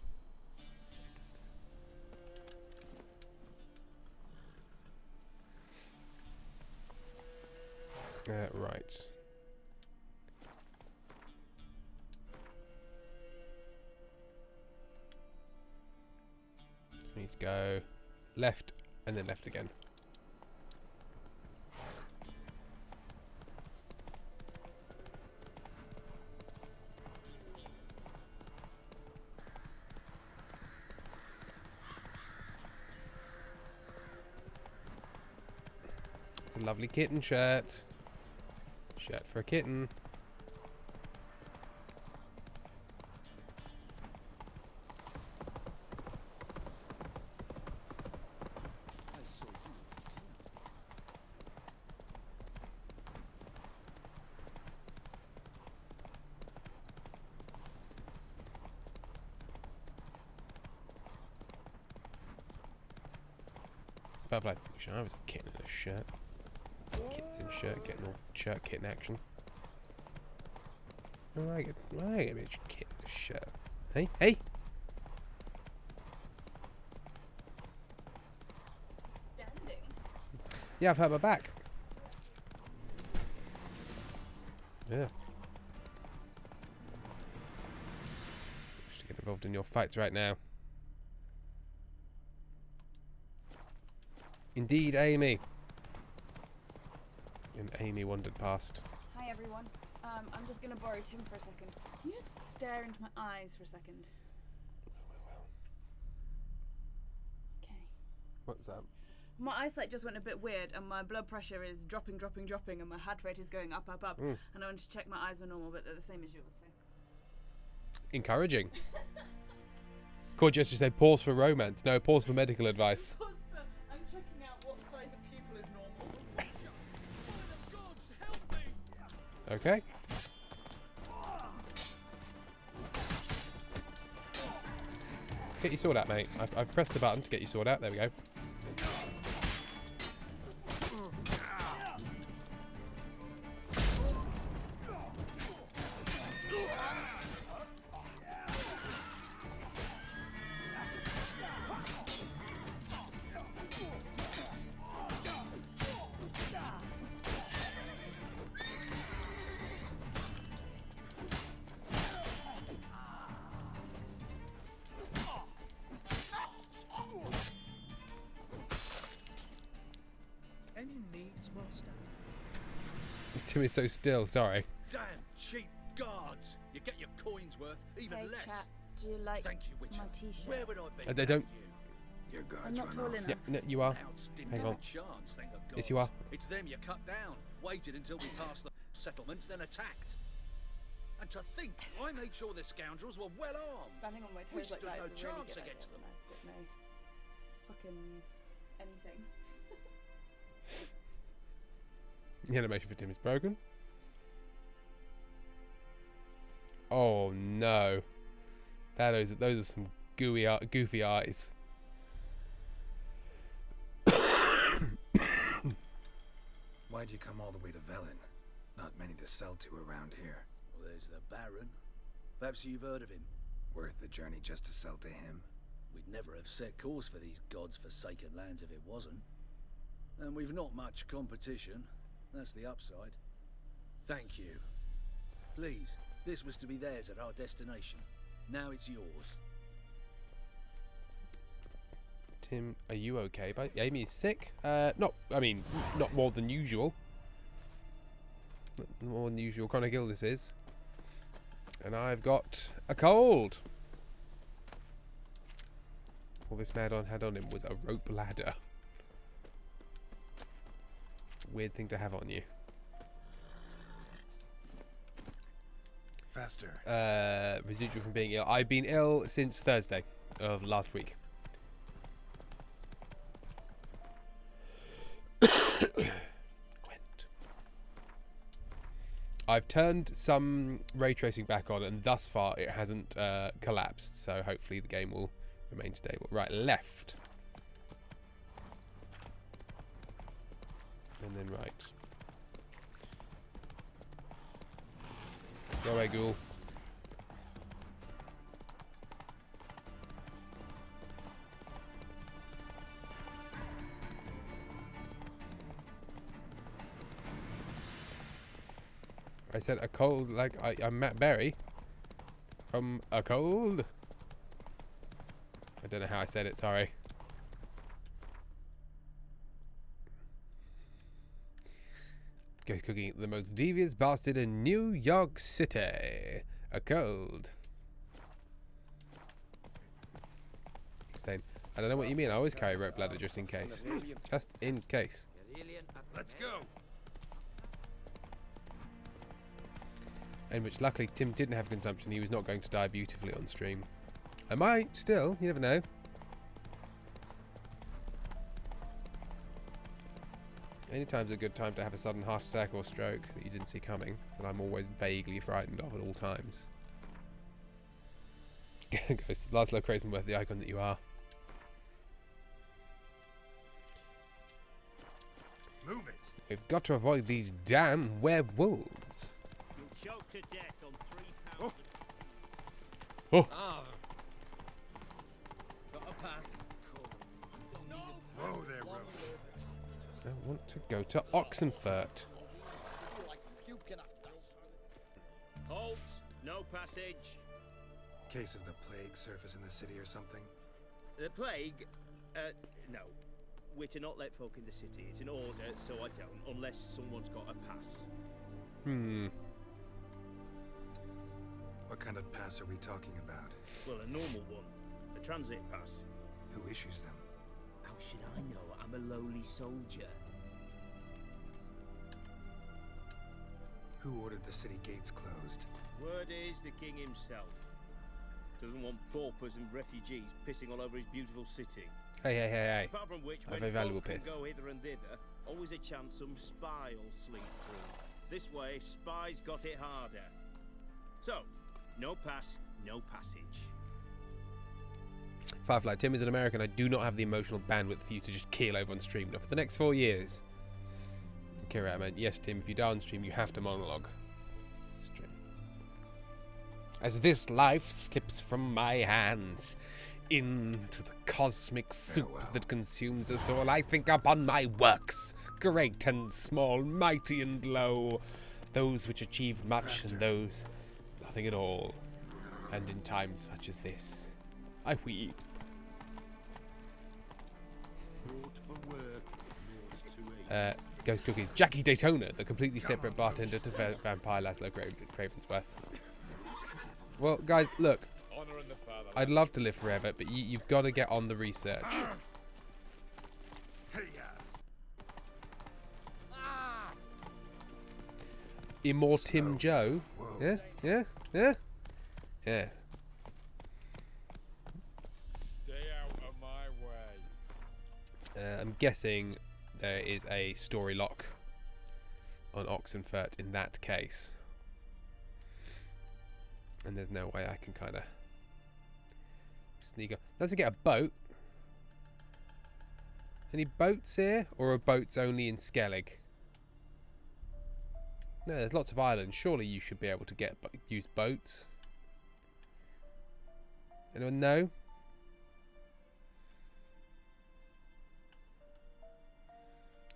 Right. So we need to go left and then left again. It's a lovely kitten shirt. Shirt for a kitten. Butterfly. Wish I was a kitten in a shirt. Kittens in shirt, getting all shirt kitten action. Why get a kitten in a shirt? Hey, hey! Standing. Yeah, I've hurt my back. Yeah. Wish to get involved in your fights right now. Indeed, Amy. And Amy wandered past. Hi everyone. I'm just gonna borrow Tim for a second. Can you just stare into my eyes for a second? Okay. What's that? My eyesight just went a bit weird and my blood pressure is dropping, and my heart rate is going up. And I wanted to check my eyes were normal, but they're the same as yours. So. Encouraging. Could just say pause for romance. No, pause for medical advice. I'm checking out what size of pupil is normal. Okay. Get your sword out, mate. I've pressed the button to get your sword out. There we go. Any needs, master? Tim is so still. Sorry. Damn cheap guards! You get your coins worth, even Hey less. chat, do you like Thank you, Witchin. my t-shirt? Where would I be? They don't. Your I'm guards not run tall off. enough. Yeah, no, you are. Outs didn't Hang have on. a chance, thank the gods. Yes, you are. It's them you cut down, waited until we passed the settlements, then attacked. And to think, I made sure the scoundrels were well armed. Standing on my We toes like stood that no is a really chance good against idea, them. and I've got no fucking anything. The animation for Tim is broken. Oh no. Those are some goofy eyes. Why'd you come all the way to Velen? Not many to sell to around here. Well, there's the Baron. Perhaps you've heard of him. Worth the journey just to sell to him? We'd never have set course for these gods-forsaken lands if it wasn't. And we've not much competition. That's the upside. Thank you. Please, this was to be theirs at our destination. Now it's yours. Tim, are you okay? But Amy's sick. Not more than usual. Not more than usual chronic illnesses. And I've got a cold. All this man had on him was a rope ladder. Weird thing to have on you. Faster. Residual from being ill. I've been ill since Thursday of last week. I've turned some ray tracing back on, and thus far it hasn't collapsed. So hopefully the game will remain stable. Right, left. And then right. Go away, ghoul. I said a cold, like I'm Matt Berry. From a cold. I don't know how I said it, sorry. Go cooking the most devious bastard in New York City. A cold. Saying, I don't know what you mean. I always carry a rope ladder just in case. Just in case. Let's go. In which luckily Tim didn't have consumption. He was not going to die beautifully on stream. I might still. You never know. Anytime's a good time to have a sudden heart attack or stroke that you didn't see coming, that I'm always vaguely frightened of at all times. Ghost, Laszlo Crazenworth, the icon that you are. Move it. We've got to avoid these damn werewolves. You'll choke to death on 3 pounds. Oh. Ah. Got a pass. Whoa there, Roach. I want to go to Oxenfurt. Halt. No passage. Case of the plague surface in the city or something? The plague? No. We're to not let folk in the city. It's an order, so I don't, unless someone's got a pass. What kind of pass are we talking about? Well, a normal one. A transit pass. Who issues them? How should I know? I'm a lowly soldier. Who ordered the city gates closed? Word is the king himself. Doesn't want paupers and refugees pissing all over his beautiful city. Hey. Apart from which, I have when a valuable folk can piss. go hither and thither, always a chance some spy will slink through. This way, spies got it harder. So, no pass, no passage. Firefly, Tim is an American. I do not have the emotional bandwidth for you to just keel over on stream. Now, for the next 4 years. Kira, I meant, yes, Tim, if you die on stream, you have to monologue. Stream. As this life slips from my hands into the cosmic soup Farewell. that consumes us all, I think upon my works, great and small, mighty and low, those which achieved much and those nothing at all. And in times such as this, I weep. Ghost Cookies. Jackie Daytona, the completely separate bartender to Vampire Laszlo Cravensworth. Well, guys, look. I'd love to live forever, but you've got to get on the research. Immortim Joe. Yeah. Stay out of my way. I'm guessing there is a story lock on Oxenfurt in that case. And there's no way I can kind of sneak up. Does it get a boat? Any boats here? Or are boats only in Skellig? No, there's lots of islands. Surely you should be able to use boats. Anyone know?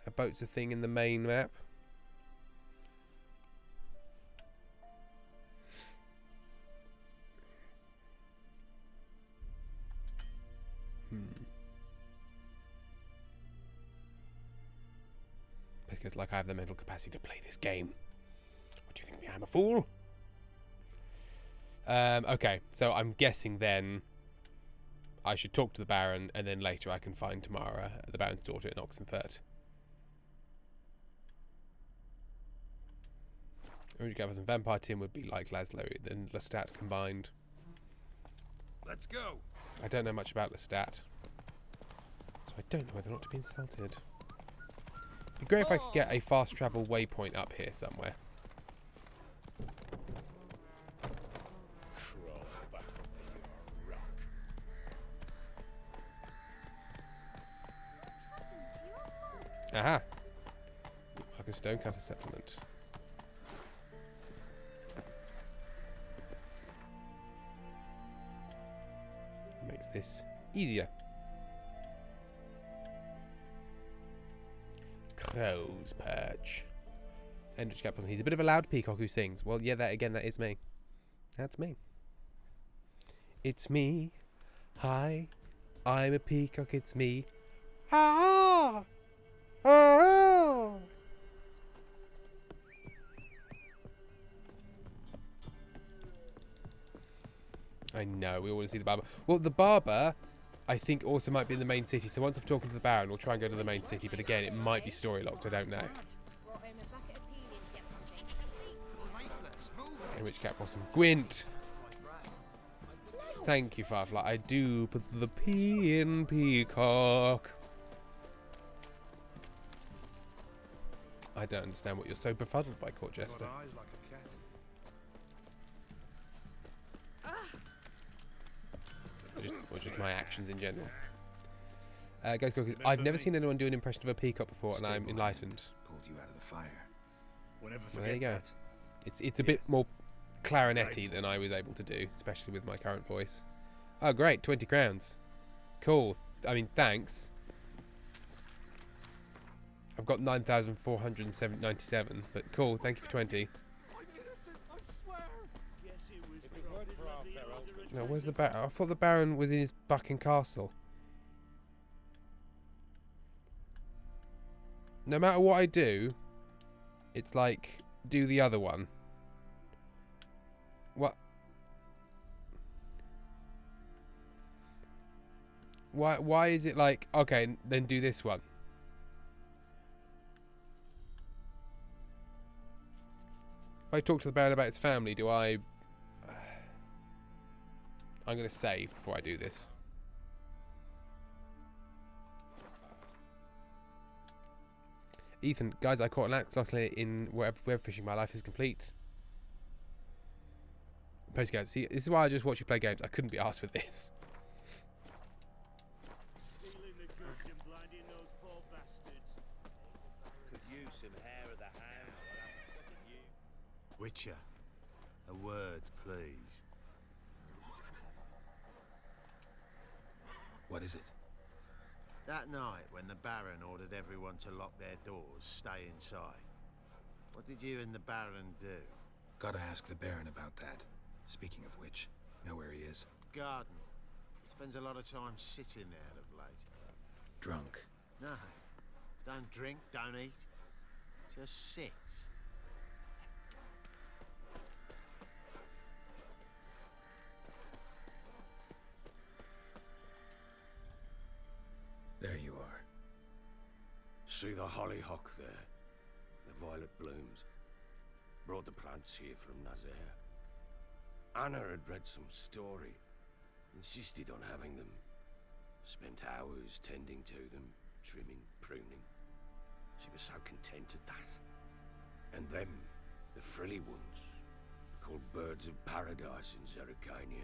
A boat's a thing in the main map. Because, like, I have the mental capacity to play this game. What do you think me? I'm a fool? Okay, so I'm guessing then I should talk to the Baron, and then later I can find Tamara, the Baron's daughter, in Oxenfurt. And Vampire Tim would be like Laszlo and Lestat combined. Let's go. I don't know much about Lestat, so I don't know whether or not to be insulted. It'd be great if I could get a fast travel waypoint up here somewhere. Aha! Like a stonecutter settlement. Makes this easier. Crow's perch. Hendrich Capelson. He's a bit of a loud peacock who sings. Well, yeah, that is me. That's me. It's me. Hi. I'm a peacock. It's me. Ah! Ah! I know, we all want to see the barber. Well, the barber, I think, also might be in the main city. So once I've talked to the Baron, we'll try and go to the main city. But again, it might be story locked. I don't know. In which cat blossom? Gwent! Thank you, Firefly. I do put the P in peacock. I don't understand what you're so befuddled by, Court Jester. Got eyes like a cat. Or just my actions in general. Ghost Cookers. I've never seen anyone do an impression of a peacock before, and I'm Stable enlightened. hand pulled you out of the fire. We'll never Well, there you forget go. that. It's a bit more clarinetty than I was able to do, especially with my current voice. Oh, great. 20 crowns. Cool. I mean, thanks. I've got 9,497, but cool. Thank you for 20. I'm innocent, I swear. Guess it was If it weren't for our Pharaoh. No, where's the Baron? I thought the Baron was in his fucking castle. No matter what I do, it's like, do the other one. What? Why is it like, okay, then do this one? If I talk to the Baron about his family, do I... I'm going to save before I do this. Ethan, guys, I caught an axe last night in web fishing. My life is complete. Postcard. See, this is why I just watch you play games. I couldn't be asked for this. Stealing the goods and blinding those poor bastards. Could use some hair of the hound while I'm cutting you. Witcher, a word, please. What is it? That night when the Baron ordered everyone to lock their doors, stay inside. What did you and the Baron do? Gotta ask the Baron about that. Speaking of which, know where he is? Garden. Spends a lot of time sitting there of late. Drunk. No. Don't drink, don't eat. Just sits. There you are. See the hollyhock there? The violet blooms. Brought the plants here from Nazaire. Anna had read some story. Insisted on having them. Spent hours tending to them, trimming, pruning. She was so content at that. And them, the frilly ones, called birds of paradise in Zerrikania.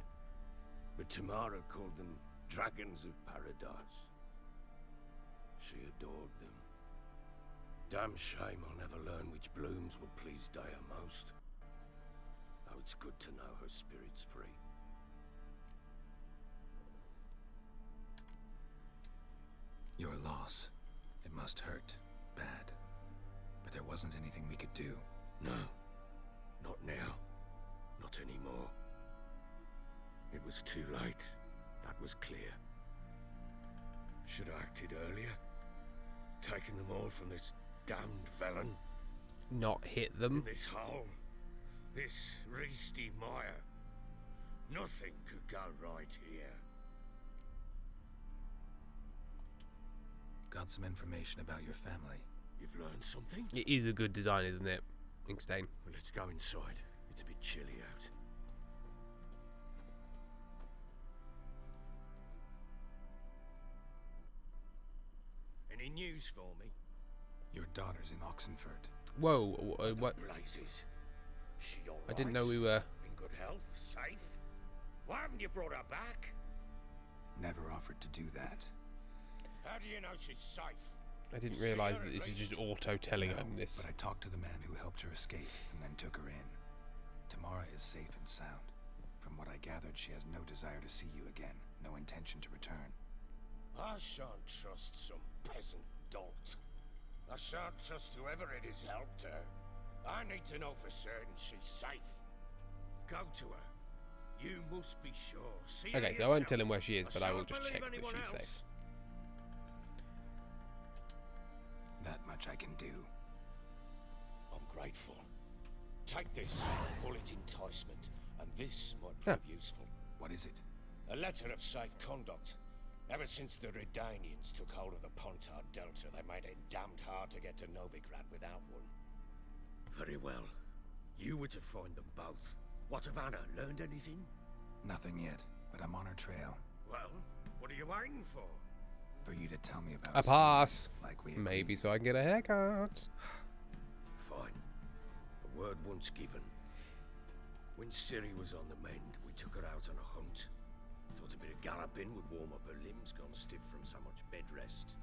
But Tamara called them dragons of paradise. She adored them. Damn shame I'll never learn which blooms will please Daya most. Though it's good to know her spirit's free. Your loss. It must hurt. Bad. But there wasn't anything we could do. No. Not now. Not anymore. It was too late. That was clear. Should have acted earlier. Taken them all from this damned felon. Not hit them. In this hole. This reesty mire. Nothing could go right here. Got some information about your family. You've learned something? It is a good design, isn't it, Inkstein? Well, let's go inside. It's a bit chilly out. Any news for me? Your daughter's in Oxenford. Whoa, what? Blazes. She all I didn't right? know we were... In good health? Safe? Why haven't you brought her back? Never offered to do that. How do you know she's safe? I didn't You see realise her that at this is least? just auto-telling No, her this. but I talked to the man who helped her escape and then took her in. Tamara is safe and sound. From what I gathered, she has no desire to see you again, no intention to return. I shan't trust some peasant dolt. I shan't trust whoever it is helped her. I need to know for certain she's safe. Go to her. You must be sure. See her Okay, so I won't tell yourself. him where she is, but I will shan't just believe check that anyone she's else. safe. That much I can do. I'm grateful. Take this, call it enticement, and this might prove useful. What is it? A letter of safe conduct. Ever since the Redanians took hold of the Pontard Delta, they made it damned hard to get to Novigrad without one. Very well. You were to find them both. What of Anna? Learned anything? Nothing yet, but I'm on her trail. Well, what are you waiting for? For you to tell me about A pass. like we Maybe agreed. so I can get a haircut. Fine. A word once given. When Ciri was on the mend, we took her out on a hunt. Thought a bit of galloping would warm up her limbs, gone stiff from so much bed rest.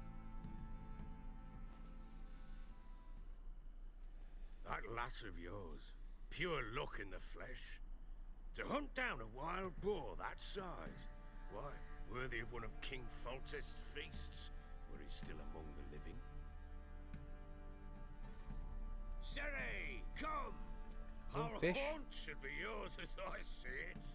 That lass of yours, pure luck in the flesh. To hunt down a wild boar that size, why, worthy of one of King Foltest's feasts, were he still among the living. Sere, come! Our fish. haunt should be yours as I see it.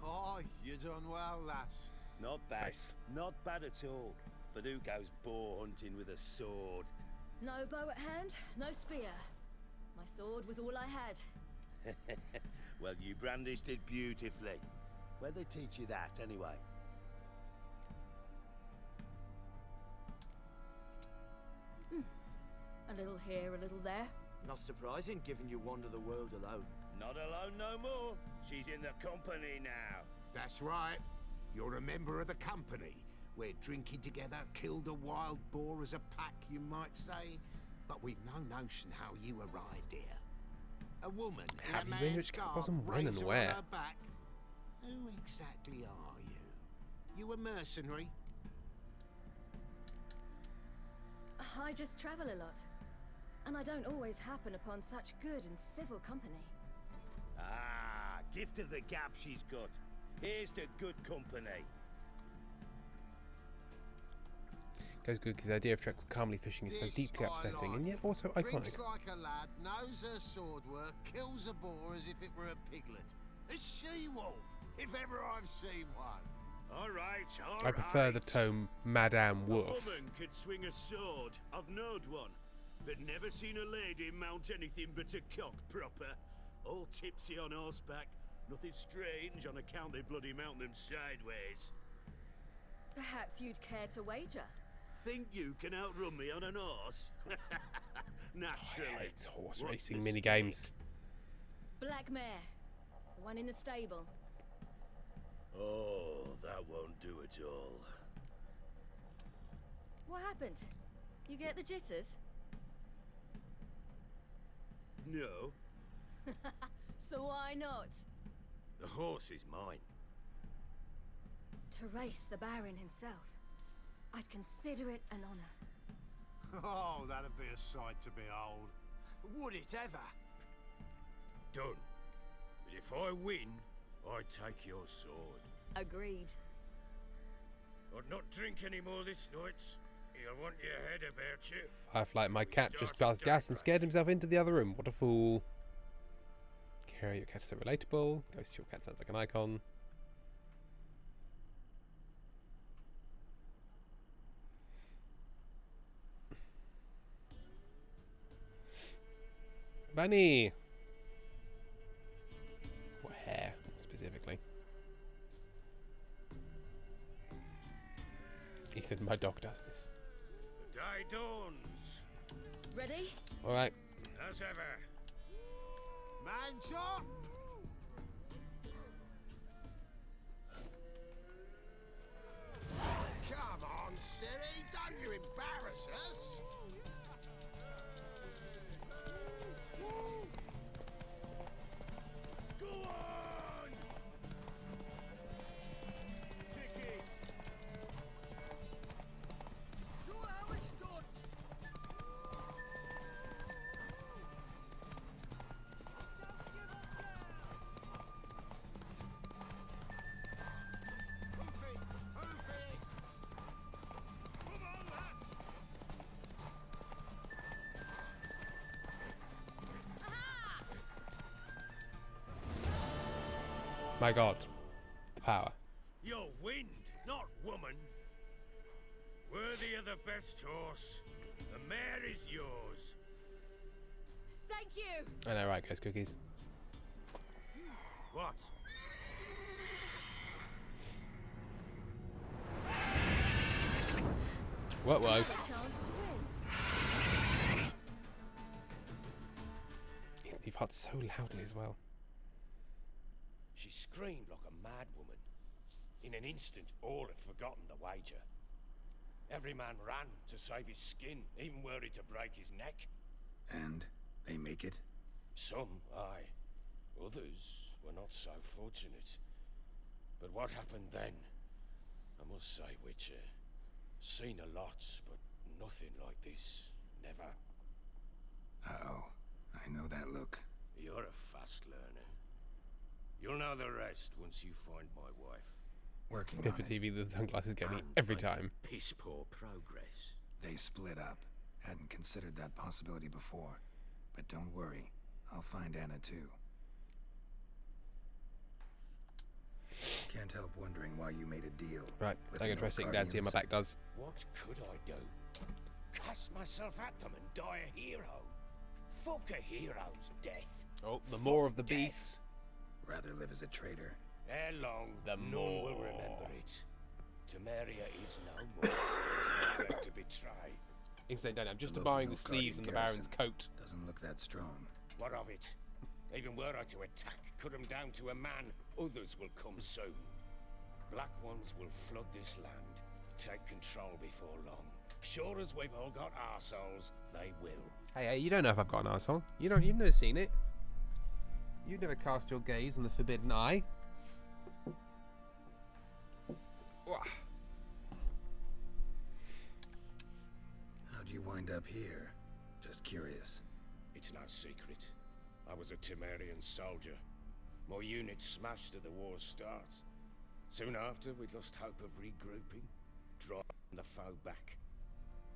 Oh, you done well, lass. Not bad. Nice. Not bad at all. But who goes boar hunting with a sword? No bow at hand, no spear. My sword was all I had. Well, you brandished it beautifully. Where'd they teach you that, anyway? A little here, a little there. Not surprising, given you wander the world alone. Not alone no more. She's in the company now. That's right. You're a member of the company. We're drinking together, killed a wild boar as a pack, you might say. But we've no notion how you arrived here. A woman in Have a you been? man's Which garb, bosom, when, and razor where? on her back. Who exactly are you? You a mercenary? I just travel a lot. And I don't always happen upon such good and civil company. Ah, gift of the gab she's got. Here's to good company. Goes good because the idea of Trek calmly fishing is so This deeply I upsetting like. and yet also iconic. Drinks like a lad, knows her sword work, kills a boar as if it were a piglet. A she-wolf, if ever I've seen one. All right, all I prefer the tone Madame A Wolf. woman could swing a sword. I've knowed one. But never seen a lady mount anything but a cock proper. All tipsy on horseback. Nothing strange on account they bloody mount them sideways. Perhaps you'd care to wager? Think you can outrun me on an horse? Naturally. I hate horse What's racing the mini stake? games. Black mare. The one in the stable. Oh, that won't do it all. What happened? You get the jitters? No. So why not? The horse is mine. To race the Baron himself. I'd consider it an honor. Oh, that'd be a sight to behold. Would it ever? Done. But if I win, I take your sword. Agreed. I'd not drink any more this night. You'll want your head about you. Firefly, my We cat just start buzzed at gas and daybreak. scared himself into the other room. What a fool. Kara, your cat is so relatable. Ghost, your cat sounds like an icon. Bunny! What hair, specifically? Ethan, my dog does this. The day dawns. Ready? Alright. As ever. Man chop! Come on, Siri, don't you embarrass us! Go on! Kick it! Show how it's done! My god. The power. You're wind, not woman. Worthy of the best horse. The mare is yours. Thank you! I know, right, guys, cookies. What? What was? A chance to win. You've heard so loudly as well. She screamed like a mad woman. In an instant, all had forgotten the wager. Every man ran to save his skin, even worried to break his neck. And they make it? Some, aye. Others, were not so fortunate. But what happened then? I must say, Witcher, seen a lot, but nothing like this. Never. Uh-oh. I know that look. You're a fast learner. You'll know the rest once you find my wife. Working Bit on for it. TV, the sunglasses get me And every making time. Piss poor progress. They split up. Hadn't considered that possibility before. But don't worry. I'll find Anna too. Can't help wondering why you made a deal. Right, with I'm going to the try sitting down, see how my Nilfgaardians. back does. What could I do? Cast myself at them and die a hero? Fuck a hero's death. Oh, the more of the Death. beast. Rather live as a traitor. Ere long, The none more. will remember it. Temeria is no more. There's no left to betray. You can stay down. I'm just The admiring the local sleeves Nilfgaardian and the Baron's garrison coat. Doesn't look that strong. What of it? Even were I to attack, cut them down to a man, others will come soon. Black ones will flood this land, take control before long. Sure as we've all got arseholes, they will. Hey, you don't know if I've got an arsehole. You've never seen it. You've never cast your gaze on the forbidden eye. Wah. How'd you wind up here? Just curious. It's no secret. I was a Temerian soldier. My unit smashed at the war's start. Soon after, we lost hope of regrouping, driving the foe back.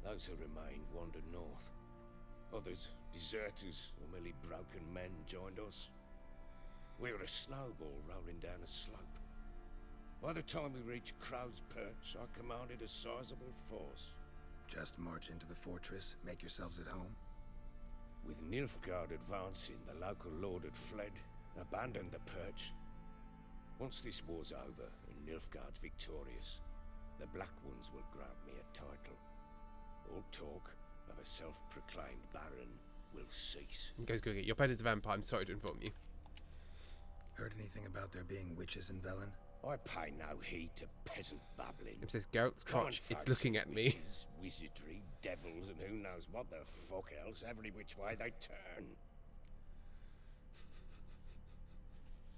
Those who remained wandered north. Others, deserters or merely broken men, joined us. We were a snowball rolling down a slope. By the time we reached Crow's Perch, I commanded a sizable force. Just march into the fortress, make yourselves at home? With Nilfgaard advancing, the local lord had fled, abandoned the perch. Once this war's over and Nilfgaard's victorious, the Black Ones will grant me a title. All talk of a self-proclaimed baron will cease. Goes Googie. Your pet is a vampire. I'm sorry to inform you. Heard anything about there being witches in Velen? I pay no heed to peasant babbling. It says Geralt's Common crotch. It's folk looking see at me. witches, wizardry, devils, and who knows what the fuck else, every which way they turn.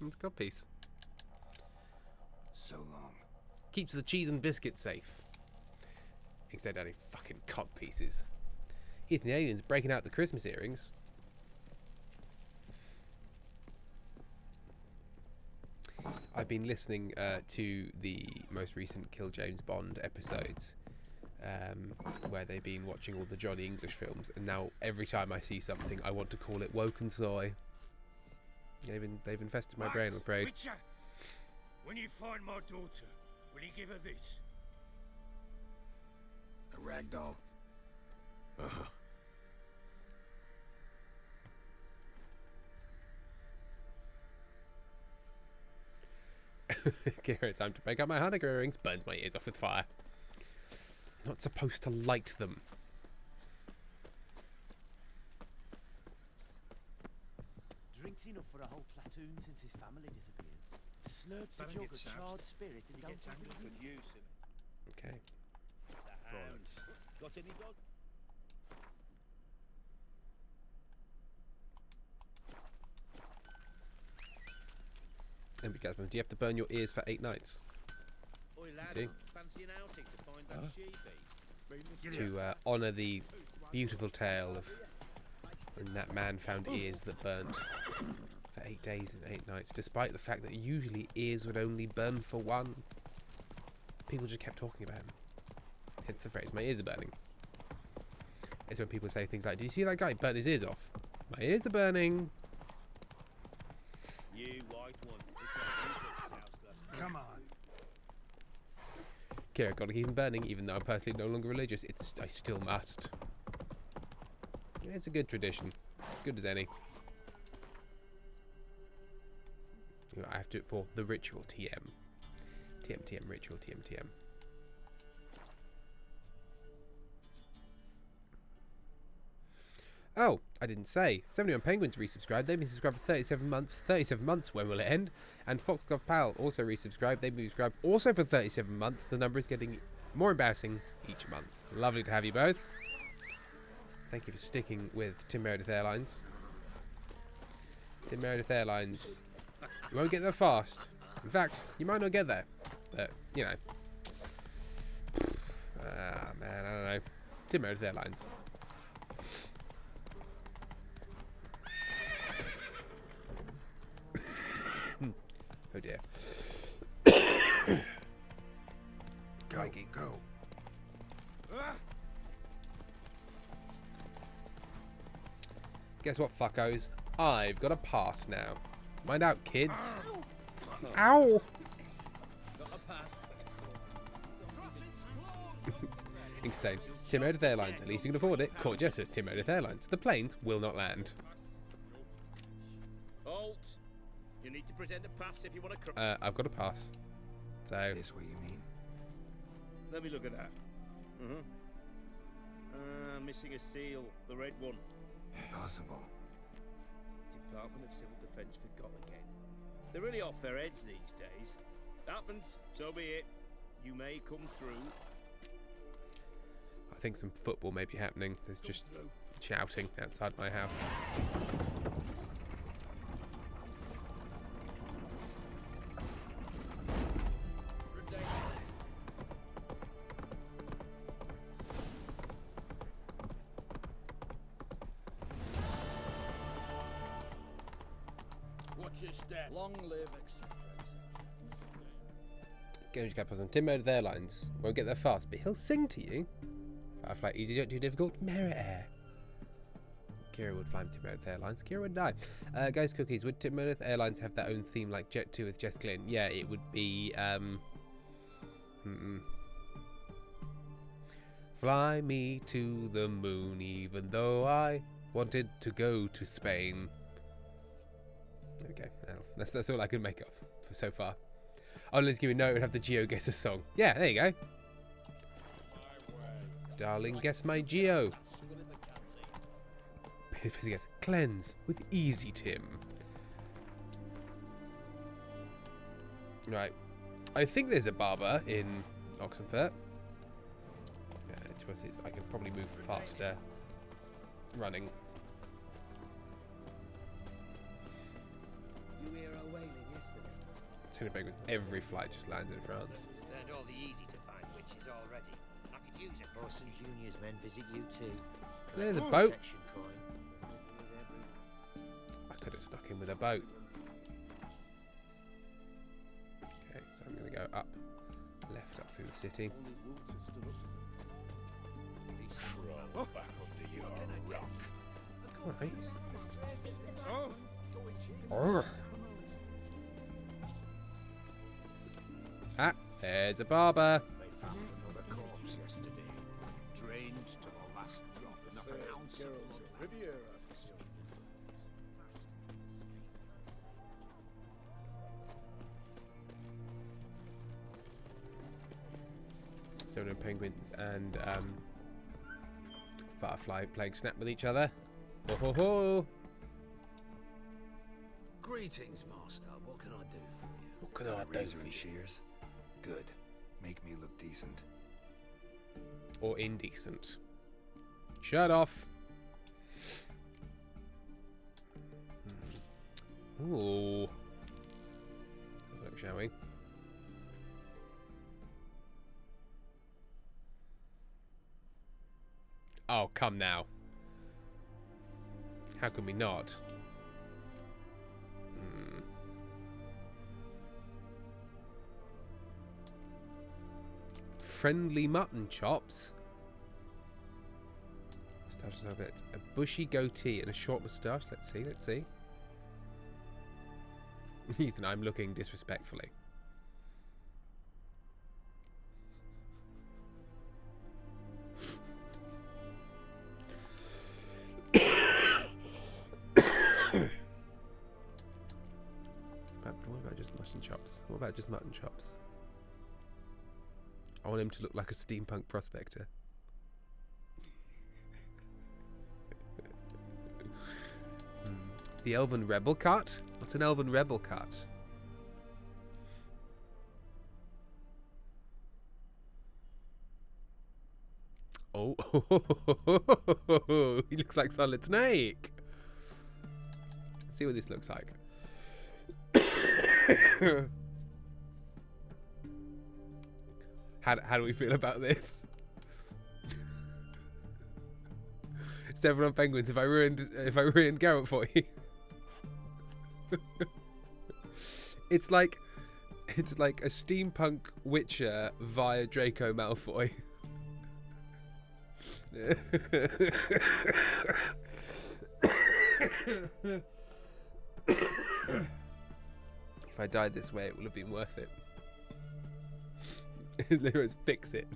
It's a good piece. So long. Keeps the cheese and biscuit safe. Except any fucking cod pieces. Ethan the Alien's breaking out the Christmas earrings. I've been listening to the most recent Kill James Bond episodes, where they've been watching all the Johnny English films, and now every time I see something, I want to call it woke and soy. They've infested my brain, I'm afraid. Witcher, when you find my daughter, will you give her this? A rag doll. Uh-huh. Kira, time to break out my Hanukkah earrings. Burns my ears off with fire. You're not supposed to light them. Drinks enough for a whole platoon since his family disappeared. Slurps a Baron jug gets of shagged. charred spirit and He don't gets have angry with use. Okay. The hound. Got any dog? And because do you have to burn your ears for 8 nights? Oi lad, Do. fancy an outing to find that she-beast? To honour the beautiful tale of when that man found ears that burnt for 8 days and 8 nights, despite the fact that usually ears would only burn for 1. People just kept talking about him. Hence the phrase, my ears are burning. It's when people say things like, do you see that guy burn his ears off? My ears are burning. You white one. Come on. Kira, gotta keep him burning, even though I'm personally no longer religious. I still must. It's a good tradition. As good as any. I have to do it for the ritual TM. TM, ritual, TM. Oh, I didn't say. 71 Penguins resubscribed. They've been subscribed for 37 months. 37 months, when will it end? And Foxglove Pal also resubscribed. They've been subscribed also for 37 months. The number is getting more embarrassing each month. Lovely to have you both. Thank you for sticking with Tim Meredith Airlines. Tim Meredith Airlines You won't get there fast. In fact, you might not get there. But, you know. Ah, man, I don't know. Tim Meredith Airlines. Oh dear. Go, go. Guess what, fuckos? I've got a pass now. Mind out, kids. Ow! Got a pass. Inkstone. Tim Meredith Airlines. At least you can afford it. Court Jester. Tim Meredith Airlines. The planes will not land. Halt! You need to present a pass if you want to. I've got a pass. So. This what you mean? Let me look at that. Missing a seal, the red one. Impossible. Department of Civil Defence forgot again. They're really off their heads these days. Happens, so be it. You may come through. I think some football may be happening. There's just shouting outside my house. Watch your step. Long live, etc. Game Capos on Tim Meredith Airlines. Won't get there fast, but he'll sing to you. Firefly, EasyJet, too difficult. Merit Air. Kira would fly Tim Meredith Airlines. Kira would die. Ghost Cookies. Would Tim Meredith Airlines have their own theme like Jet 2 with Jess Glynn? Yeah, it would be. Fly me to the moon, even though I wanted to go to Spain. There we go. That's all I can make of for so far. Oh, let's give me no. It would have the Geo guess a song. Yeah, there you go. Darling, guess my Geo. Guess cleanse with Easy Tim. Right. I think there's a barber in Oxenfurt. Yeah, I can probably move faster running. You hear her wailing yesterday? Tuna was every flight just lands in France. Learned all the easy to find witches already. I could use it. Orson Junior's men visit you too. There's a boat. Protection coin. I could have snuck in with a boat. Okay, so I'm going to go up, left up through the city. Crawl back under your rock. Right. Oh. Ah, there's a barber. They found another corpse yesterday. Drained to the last drop. Not an ounce of blood left. Soda penguins and Firefly playing snap with each other. Ho ho ho! Greetings, Master. What can I do for you? What can Got I a do razor for and you? shears? Good. Make me look decent. Or indecent. Shirt off. Ooh. Have a look, shall we? Oh, come now. How can we not? Friendly mutton chops. Moustaches a bit. A bushy goatee and a short moustache. Let's see, let's see. Ethan, I'm looking disrespectfully. What about just mutton chops? What about just mutton chops? I want him to look like a steampunk prospector. The Elven Rebel cut? What's an Elven Rebel cut? Oh, he looks like Solid Snake. Let's see what this looks like. How do we feel about this? 7 on Penguins. If I ruined Geralt for you. It's like a steampunk Witcher via Draco Malfoy. If I died this way, it would have been worth it. Leroy's fix it.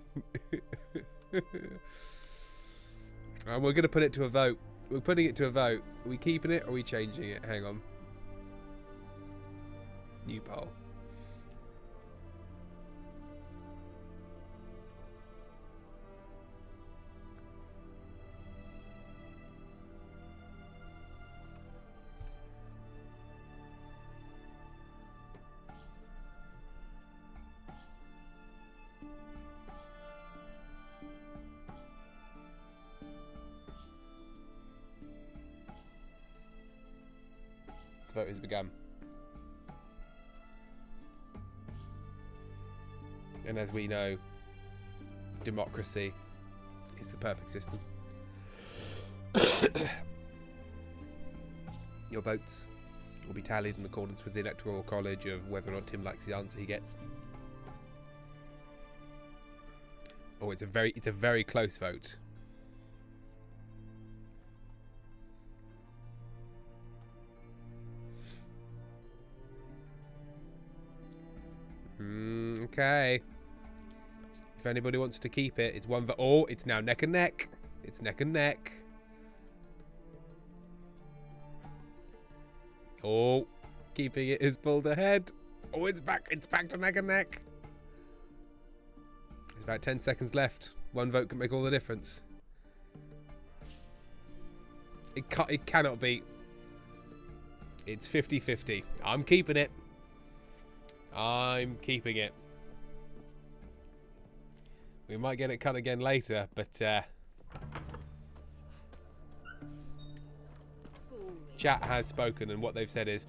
And we're going to put it to a vote. We're putting it to a vote. Are we keeping it or are we changing it? Hang on. New poll. The vote has begun. And as we know, democracy is the perfect system. Your votes will be tallied in accordance with the Electoral College of whether or not Tim likes the answer he gets. Oh, it's a very close vote. Okay. If anybody wants to keep it, it's one vote. Oh, it's now neck and neck. It's neck and neck. Oh, keeping it is pulled ahead. Oh, it's back. It's back to neck and neck. There's about 10 seconds left. One vote can make all the difference. It cannot be. It's 50-50. I'm keeping it. I'm keeping it. We might get it cut again later, but chat has spoken, and what they've said is,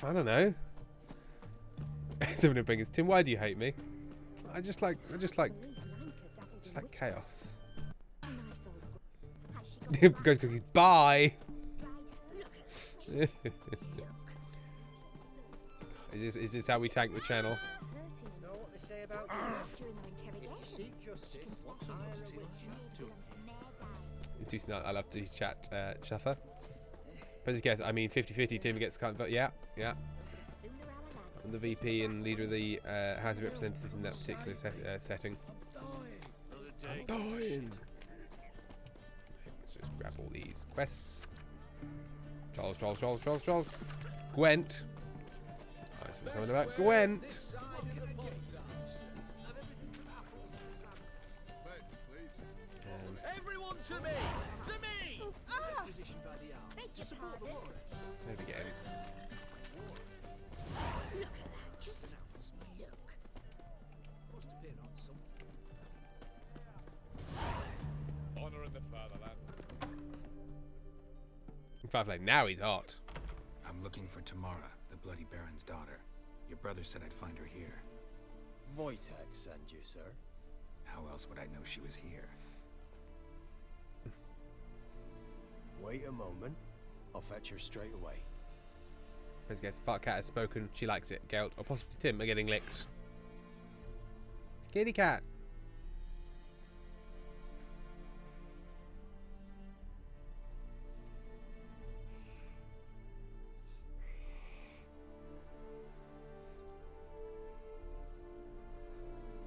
I don't know. Someone brings Tim, why do you hate me? I just like chaos. Ghost cookies. Bye. Is this how we tank the channel? It's I love to chat Shuffer. But guess I mean 50-50 Tim gets cut vote. Yeah. I'm the VP and leader of the House of Representatives in that particular setting. I'm dying. Let's just grab all these quests. Charles. Gwent. Something about Gwent. Everyone to me! To me! There we go. Look at that. Just look. Must have been on something. Honor in the fatherland. Five now he's hot. I'm looking for Tamara, the Bloody Baron's daughter. Your brother said I'd find her here. Wojtek send you, sir. How else would I know she was here? Wait a moment. I'll fetch her straight away. Let's guess. Fart Cat has spoken. She likes it. Geralt, or possibly Tim, are getting licked. Kitty cat.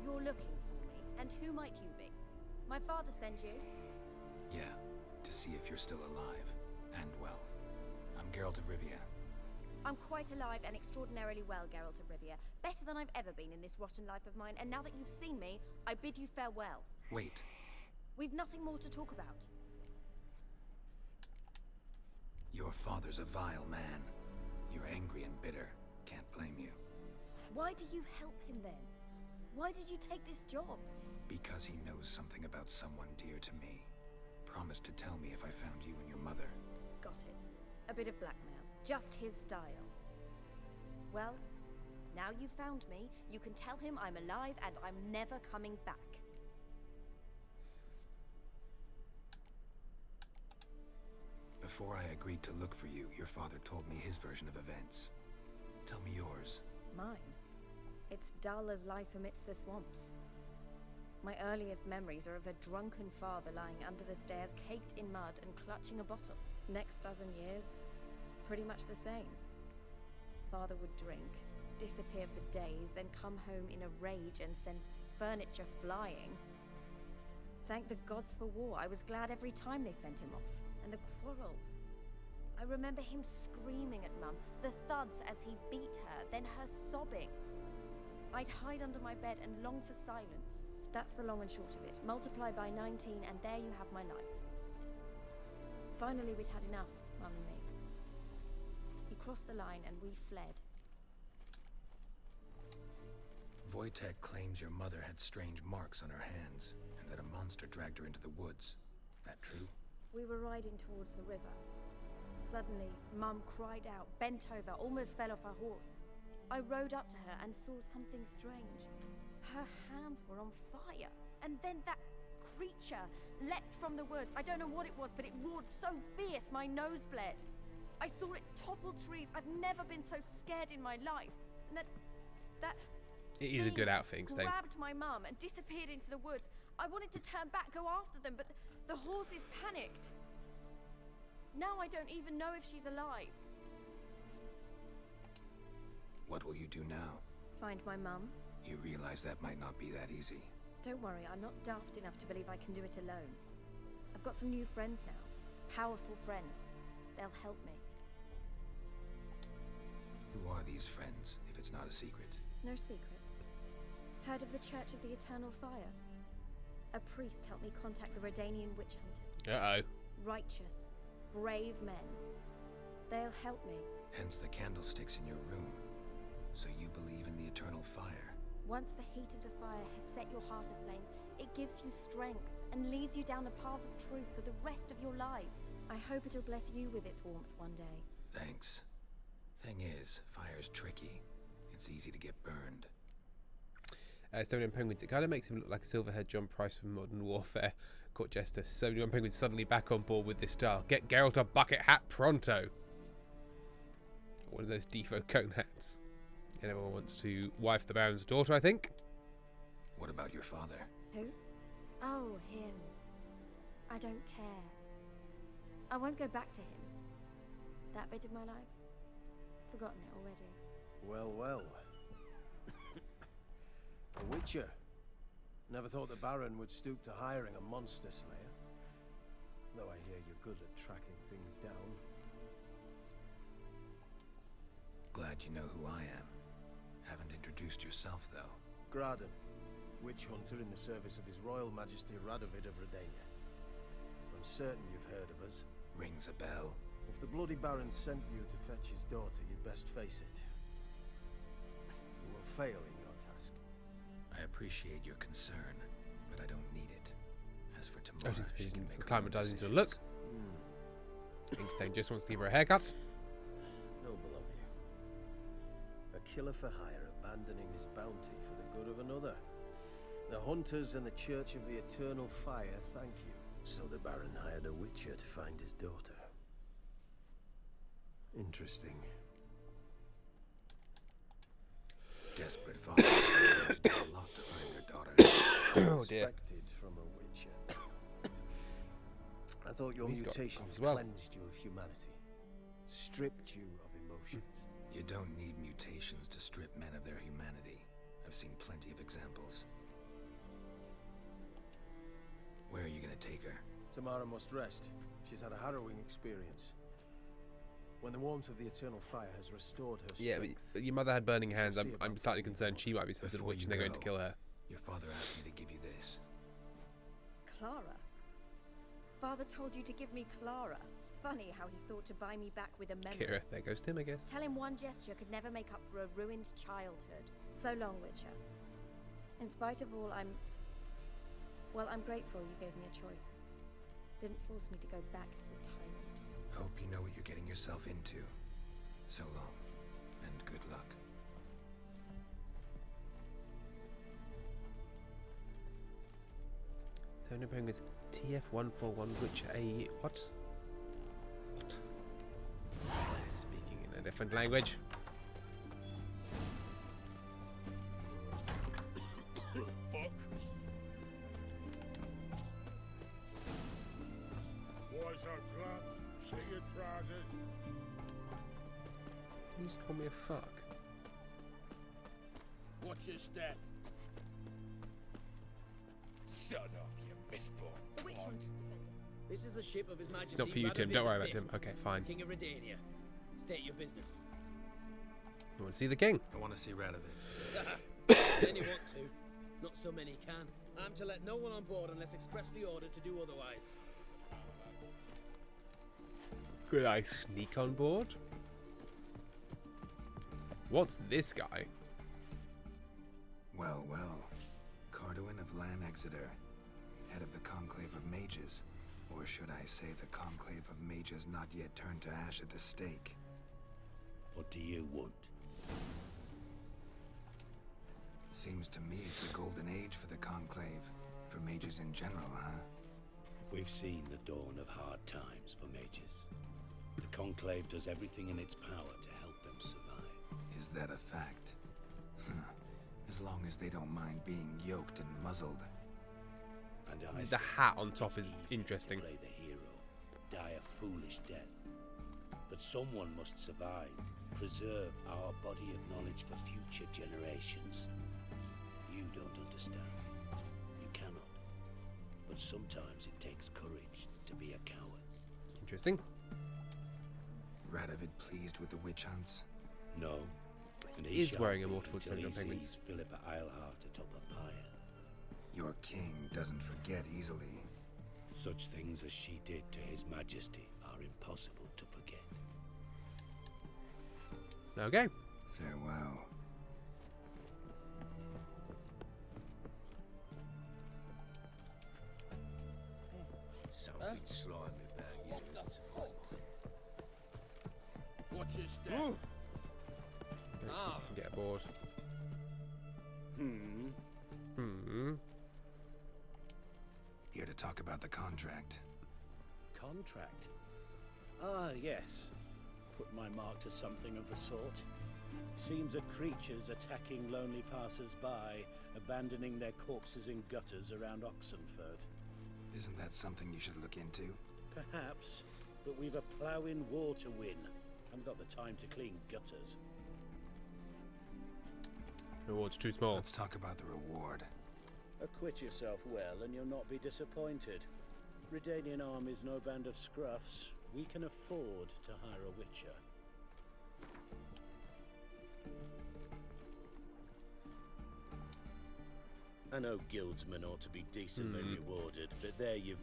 You're looking for me, and who might you be? My father sent you? Yeah, to see if you're still alive. And well. I'm Geralt of Rivia. I'm quite alive and extraordinarily well, Geralt of Rivia. Better than I've ever been in this rotten life of mine, and now that you've seen me, I bid you farewell. Wait. We've nothing more to talk about. Your father's a vile man. You're angry and bitter. Can't blame you. Why do you help him then? Why did you take this job? Because he knows something about someone dear to me. Promised to tell me if I found you and your mother. Got it. A bit of blackmail. Just his style. Well, Now you've found me, you can tell him I'm alive and I'm never coming back. Before I agreed to look for you, your father told me his version of events. Tell me yours. Mine? It's dull as life amidst the swamps. My earliest memories are of a drunken father lying under the stairs, caked in mud and clutching a bottle. Next dozen years, pretty much the same. Father would drink, disappear for days, then come home in a rage and send furniture flying. Thank the gods for war. I was glad every time they sent him off. And the quarrels. I remember him screaming at Mum, the thuds as he beat her, then her sobbing. I'd hide under my bed and long for silence. That's the long and short of it. Multiply by 19 and there you have my life. Finally we'd had enough, Mum and me. He crossed the line and we fled. Wojtek claims your mother had strange marks on her hands, and that a monster dragged her into the woods. That true? We were riding towards the river. Suddenly, Mum cried out, bent over, almost fell off her horse. I rode up to her and saw something strange. Her hands were on fire. And then that creature leapt from the woods. I don't know what it was, but it roared so fierce my nose bled. I saw it topple trees. I've never been so scared in my life. And that It is a good outfitting, Stone. grabbed my mum and disappeared into the woods. I wanted to turn back, go after them, but the horses panicked. Now I don't even know if she's alive. What will you do now? Find my mum. You realize that might not be that easy. Don't worry, I'm not daft enough to believe I can do it alone. I've got some new friends now. Powerful friends. They'll help me. Who are these friends, if it's not a secret? No secret. Heard of the Church of the Eternal Fire? A priest helped me contact the Redanian witch hunters. Uh-oh. Righteous, brave men. They'll help me. Hence the candlesticks in your room. So you believe in the eternal fire? Once the heat of the fire has set your heart aflame, it gives you strength and leads you down the path of truth for the rest of your life. I hope it'll bless you with its warmth one day. Thanks. Thing is, fire's tricky. It's easy to get burned. Stone Penguins. It kind of makes him look like a silver-haired John Price from Modern Warfare. Court Jester. 71 Penguins suddenly back on board with this style. Get Geralt a bucket hat pronto. One of those Defo cone hats. Anyone wants to wife the Baron's daughter, I think. What about your father? Who? Oh, him. I don't care. I won't go back to him. That bit of my life? Forgotten it already. Well, well. A witcher. Never thought the Baron would stoop to hiring a monster slayer. Though I hear you're good at tracking things down. Glad you know who I am. Haven't introduced yourself, though. Graden, witch hunter in the service of His Royal Majesty Radovid of Redania. I'm certain you've heard of us. Rings a bell. If the bloody Baron sent you to fetch his daughter, you'd best face it. You will fail in your task. I appreciate your concern, but I don't need it. As for Oh, tomorrow, she's she can make her own acclimatizing to the decisions. look. Inkstone just wants to give her a haircut. Noble of you. A killer for hire abandoning his bounty for the good of another. The hunters and the Church of the Eternal Fire thank you. So the Baron hired a witcher to find his daughter. Interesting. Desperate fathers do a lot to find their daughter. Oh dear. Expected from a witcher. I thought your He's got mutations as well. cleansed you of humanity, stripped you of emotions. You don't need mutations to strip men of their humanity. I've seen plenty of examples. Where are you gonna take her? Tamara must rest. She's had a harrowing experience. When the warmth of the eternal fire has restored her Yeah, strength. but your mother had burning hands. She'll see I'm about slightly finding concerned she might be some sort of Before witch you and they're going to go, kill her. Your father asked me to give you this. Clara? Father told you to give me Clara. Funny how he thought to buy me back with a memory. Kira, there goes Tim, I guess. Tell him one gesture could never make up for a ruined childhood. So long, Witcher. In spite of all, I'm grateful you gave me a choice. Didn't force me to go back to the tyrant. Hope you know what you're getting yourself into. So long, and good luck. So no pairing is TF141 Witcher A. What? What? Speaking in a different language. Fuck. What's our plan? See your trousers. You just call me a fuck. Watch your step. Son of you misborn. The witch hunters defend us. This is the ship of His Majesty. It's not for you, Tim. Don't worry about Tim. Okay, fine. King of Redania. State your business. You want to see the king? I want to see Radovid. Many want to. Not so many can. I'm to let no one on board unless expressly ordered to do otherwise. Could I sneak on board? What's this guy? Well, well. Carduin of Lan Exeter, head of the Conclave of Mages. Or should I say the Conclave of Mages not yet turned to ash at the stake. What do you want? Seems to me it's a golden age for the Conclave. For mages in general, huh? We've seen the dawn of hard times for mages. The Conclave does everything in its power to help them survive. Is that a fact? As long as they don't mind being yoked and muzzled. And I The say hat on top it's is easy interesting. to play the hero, die a foolish death. But someone must survive, preserve our body of knowledge for future generations. You don't understand. You cannot. But sometimes it takes courage to be a coward. Interesting. Radovid pleased with the witch hunts? No. And He is shall wearing a be multiple until tone he of penguins. sees Philippa Eilhart atop a pyre. Your king doesn't forget easily. Such things as she did to His Majesty are impossible to forget. Okay. Farewell. Something slimy about you. That's my mind. Watch your step. Get aboard. Here to talk about the contract. Contract? Ah, yes. Put my mark to something of the sort. Seems a creature's attacking lonely passers-by, abandoning their corpses in gutters around Oxenfurt. Isn't that something you should look into? Perhaps, but we've a ploughing war to win. Haven't got the time to clean gutters. Reward's too small. Let's talk about the reward. Acquit yourself well and you'll not be disappointed. Redanian army's no band of scruffs. We can afford to hire a witcher. I know guildsmen ought to be decently rewarded, but there you've...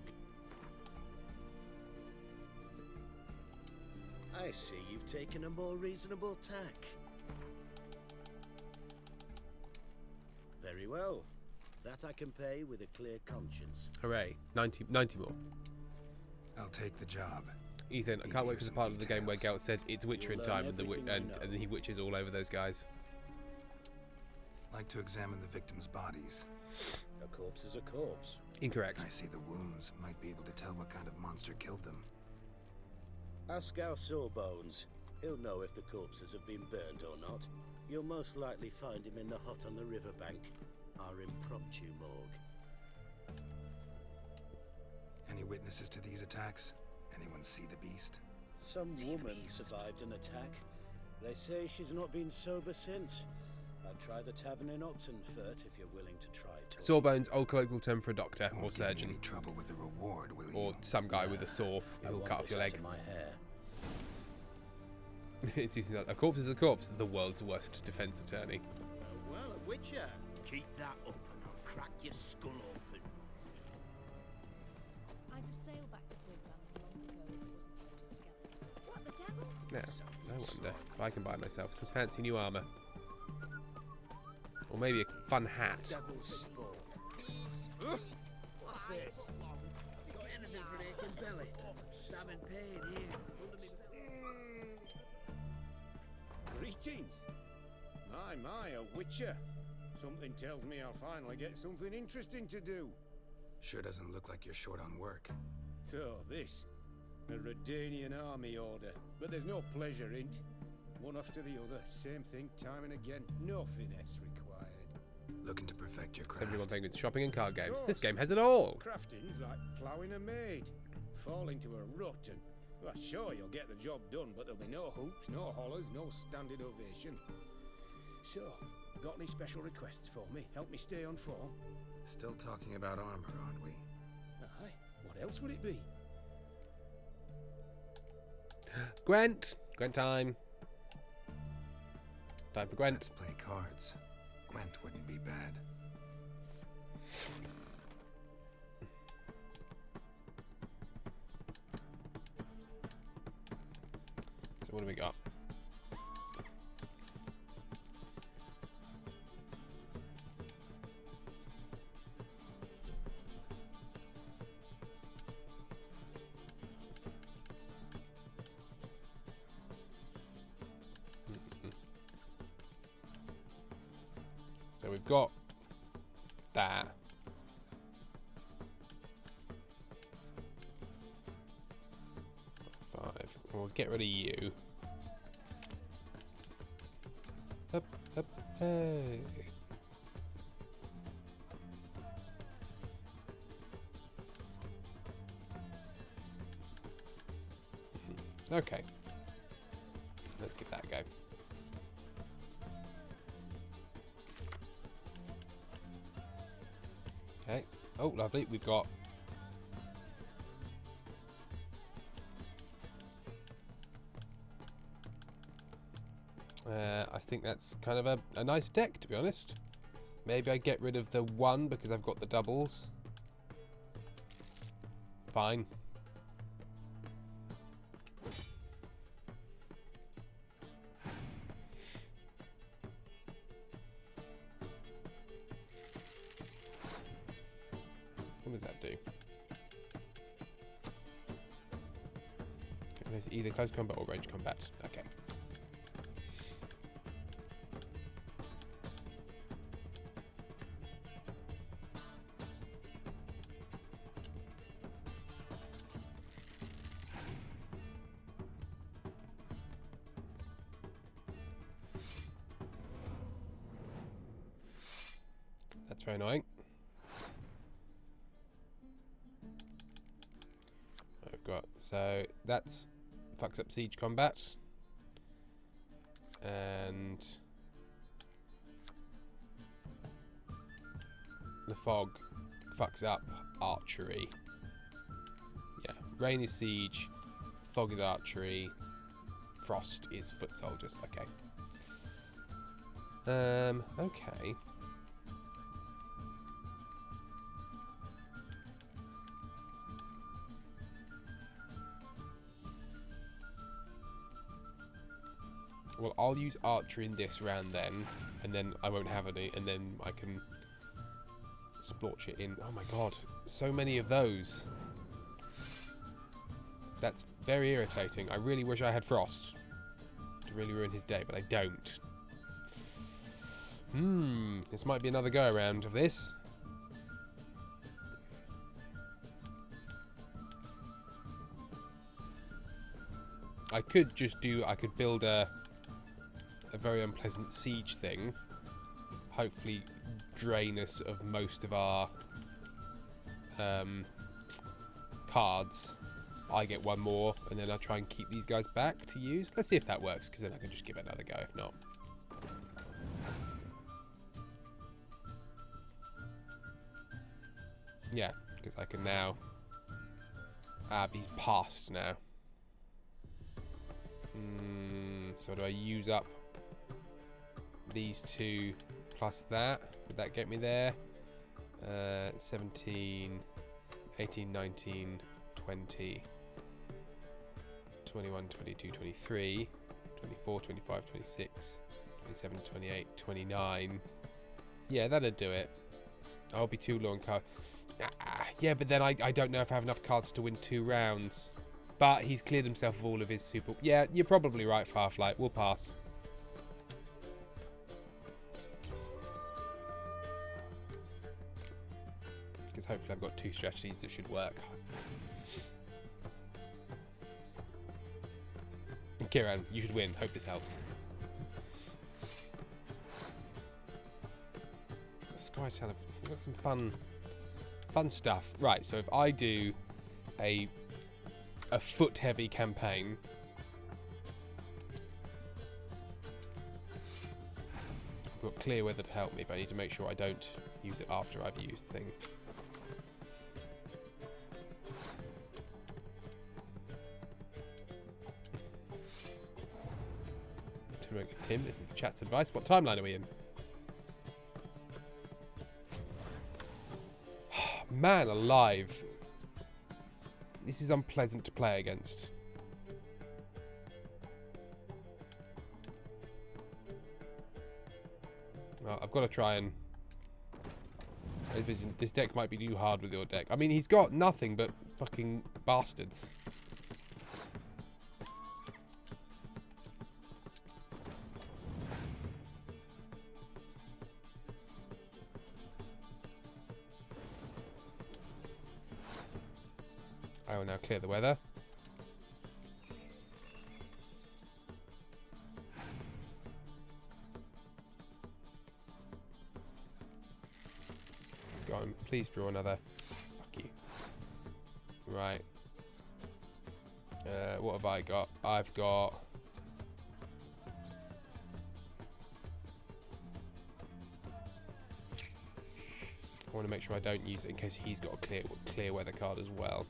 I see you've taken a more reasonable tack. Very well. That I can pay with a clear conscience. Hooray. 90 more. I'll take the job. Ethan, I Need can't to wait hear for the some part of the game where details. Gelt says it's Witcher in You'll time learn and, everything you and know. then he witches all over those guys. Like to examine the victims' bodies. A corpse is a corpse. Incorrect. I see the wounds. Might be able to tell what kind of monster killed them. Ask our Sawbones. He'll know if the corpses have been burned or not. You'll most likely find him in the hut on the riverbank. Our impromptu morgue. Any witnesses to these attacks? Anyone see the beast? Some woman survived an attack. They say she's not been sober since. I'd try the tavern in Oxenfurt if you're willing to try it. Sawbones, old colloquial term for a doctor or Won't give me surgeon. any trouble with the reward, will you? Or some guy with a saw I who'll want cut off this your out leg. of my hair. It's using that. A corpse is a corpse, the world's worst defense attorney. Well, a witcher. Keep that up and I'll crack your skull open. I'd have sailed back to Quinlan's long ago if it wasn't for skeleton. What the devil? Yeah, no wonder. If I can buy myself some fancy new armour. Or maybe a fun hat. Devil's spawn. What's this? Got anything for an aching belly? Stabbing pain here. Under me. Greetings. My, a witcher. Something tells me I'll finally get something interesting to do. Sure doesn't look like you're short on work. So, this. A Redanian army order. But there's no pleasure in it. One after the other. Same thing time and again. No finesse required. Looking to perfect your craft. Everyone playing with shopping and card games. This game has it all. Crafting's like ploughing a maid. Fall into a rut and... Well, sure, you'll get the job done, but there'll be no hoops, no hollers, no standing ovation. So, got any special requests for me? Help me stay on form? Still talking about armor, aren't we? Aye. What else would it be? Gwent. Gwent time. Time for Gwent. Let's play cards. Gwent wouldn't be bad. So what do we got? So we've got that. Five. We'll get rid of you. Up, up, hey. Okay. Let's give that a go. Okay. Oh, lovely. We've got... I think that's kind of a nice deck, to be honest. Maybe I get rid of the one because I've got the doubles. Fine. What does that do? Okay, it's either close combat or range combat. Okay. That's very annoying. I've got, so that's fucks up siege combat, and the fog fucks up archery. Yeah, rain is siege, fog is archery, frost is foot soldiers. Okay. Okay. Well, I'll use archery in this round then, and then I won't have any, and then I can splotch it in. Oh my god, so many of those. That's very irritating. I really wish I had Frost to really ruin his day, but I don't. This might be another go around of this. I could just do, I could build a very unpleasant siege thing. Hopefully drain us of most of our cards. I get one more, and then I'll try and keep these guys back to use. Let's see if that works, because then I can just give it another go if not. Yeah, because I can now be passed now. So do I use up these two plus that? Would that get me there? 17, 18, 19, 20, 21, 22, 23, 24, 25, 26, 27, 28, 29. Yeah, that'd do it. I'll be too low on card. Yeah, but then I don't know if I have enough cards to win 2 rounds. But he's cleared himself of all of his super... Yeah, you're probably right, Farflight. We'll pass. Because because hopefully I've got 2 strategies that should work. Kieran, you should win. Hope this helps. Sky's got some fun stuff. Right, so if I do a foot-heavy campaign, I've got clear weather to help me, but I need to make sure I don't use it after I've used the thing. Tim, listen to chat's advice. What timeline are we in? Man alive. This is unpleasant to play against. Well, I've got to try and... This deck might be too hard with your deck. I mean, he's got nothing but fucking bastards. I will now clear the weather. Go on, please draw another. Fuck you. Right. What have I got? I've got... I want to make sure I don't use it in case he's got a clear weather card as well.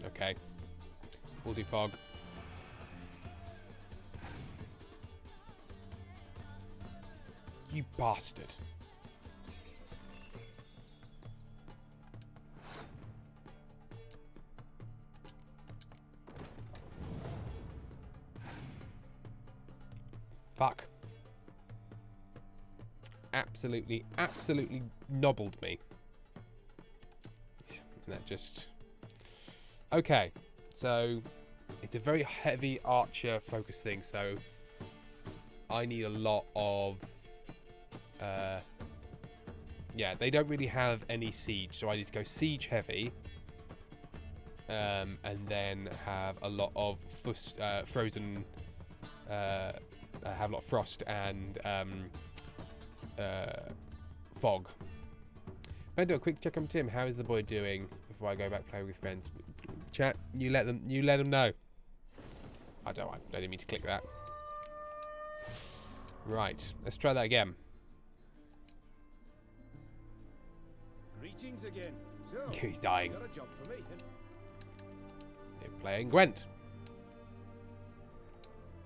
Okay. We'll do fog. You bastard. Fuck. Absolutely nobbled me. Yeah, and that just... Okay, so it's a very heavy archer focus thing, so I need a lot of... yeah, they don't really have any siege, so I need to go siege heavy. And then have a lot of frozen... have a lot of frost and fog. Better do a quick check on Tim. How is the boy doing before I go back playing with friends? Chat, you let them know. I didn't mean to click that. Right, let's try that again. Greetings again. So, He's dying. Got a job for me. They're playing Gwent.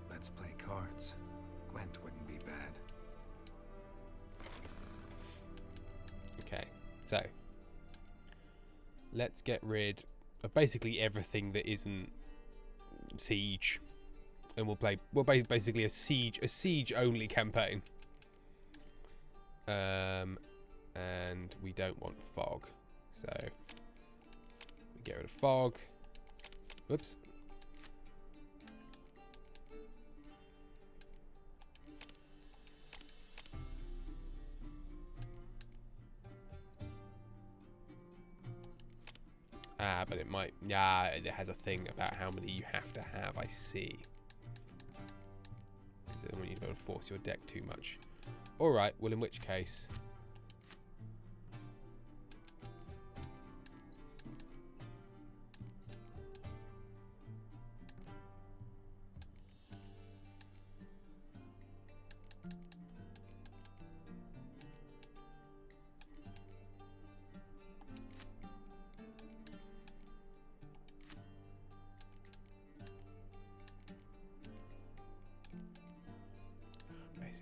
Let's play cards. Gwent wouldn't be bad. Okay, so let's get rid of basically everything that isn't siege, and we'll play basically a siege only campaign. And we don't want fog, so we get rid of fog. Whoops. But it might... Yeah, it has a thing about how many you have to have, I see. Because then you don't force your deck too much. Alright, well in which case...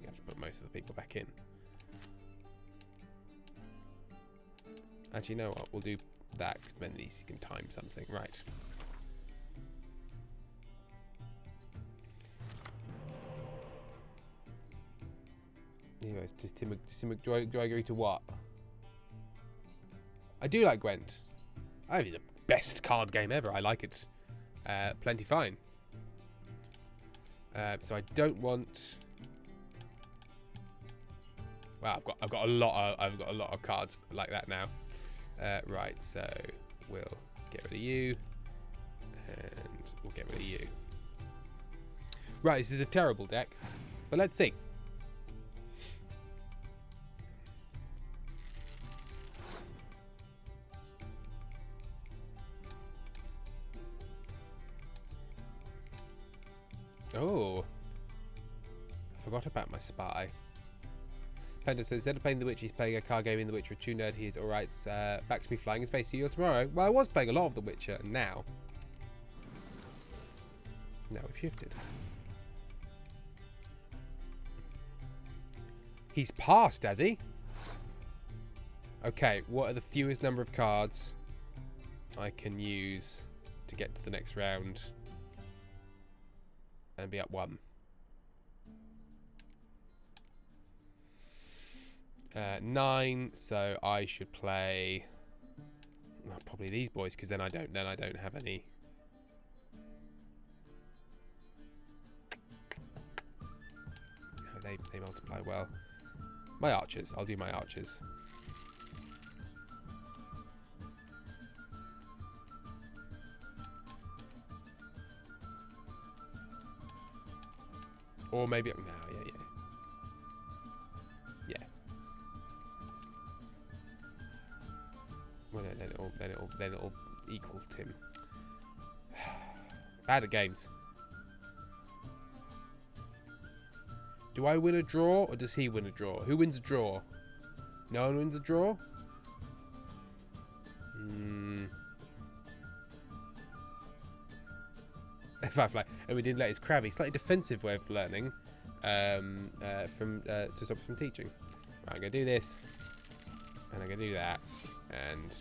I have to put most of the people back in. Actually, you know what? We'll do that because then at least you can time something. Right. Anyways, do I agree to what? I do like Gwent. I think it's the best card game ever. I like it plenty fine. So I don't want... Wow, I've got a lot of cards like that now. Right, so we'll get rid of you, and we'll get rid of you. Right, this is a terrible deck, but let's see. Oh, I forgot about my spy. Panda says, instead of playing The Witch, he's playing a card game in The Witcher. True nerd, he is alright. Back to me flying in space. See you tomorrow. Well, I was playing a lot of The Witcher, and now we've shifted. He's passed, has he? Okay, what are the fewest number of cards I can use to get to the next round and be up 1? 9, so I should play probably these boys, because then I don't have any. No, they multiply well. My archers, I'll do my archers. Or maybe no, yeah. Well, then it'll equal Tim. Bad at games. Do I win a draw, or does he win a draw? Who wins a draw? No one wins a draw? Firefly. And we didn't let his crabby, slightly defensive way of learning to stop us from teaching. Right, I'm going to do this. And I'm going to do that. And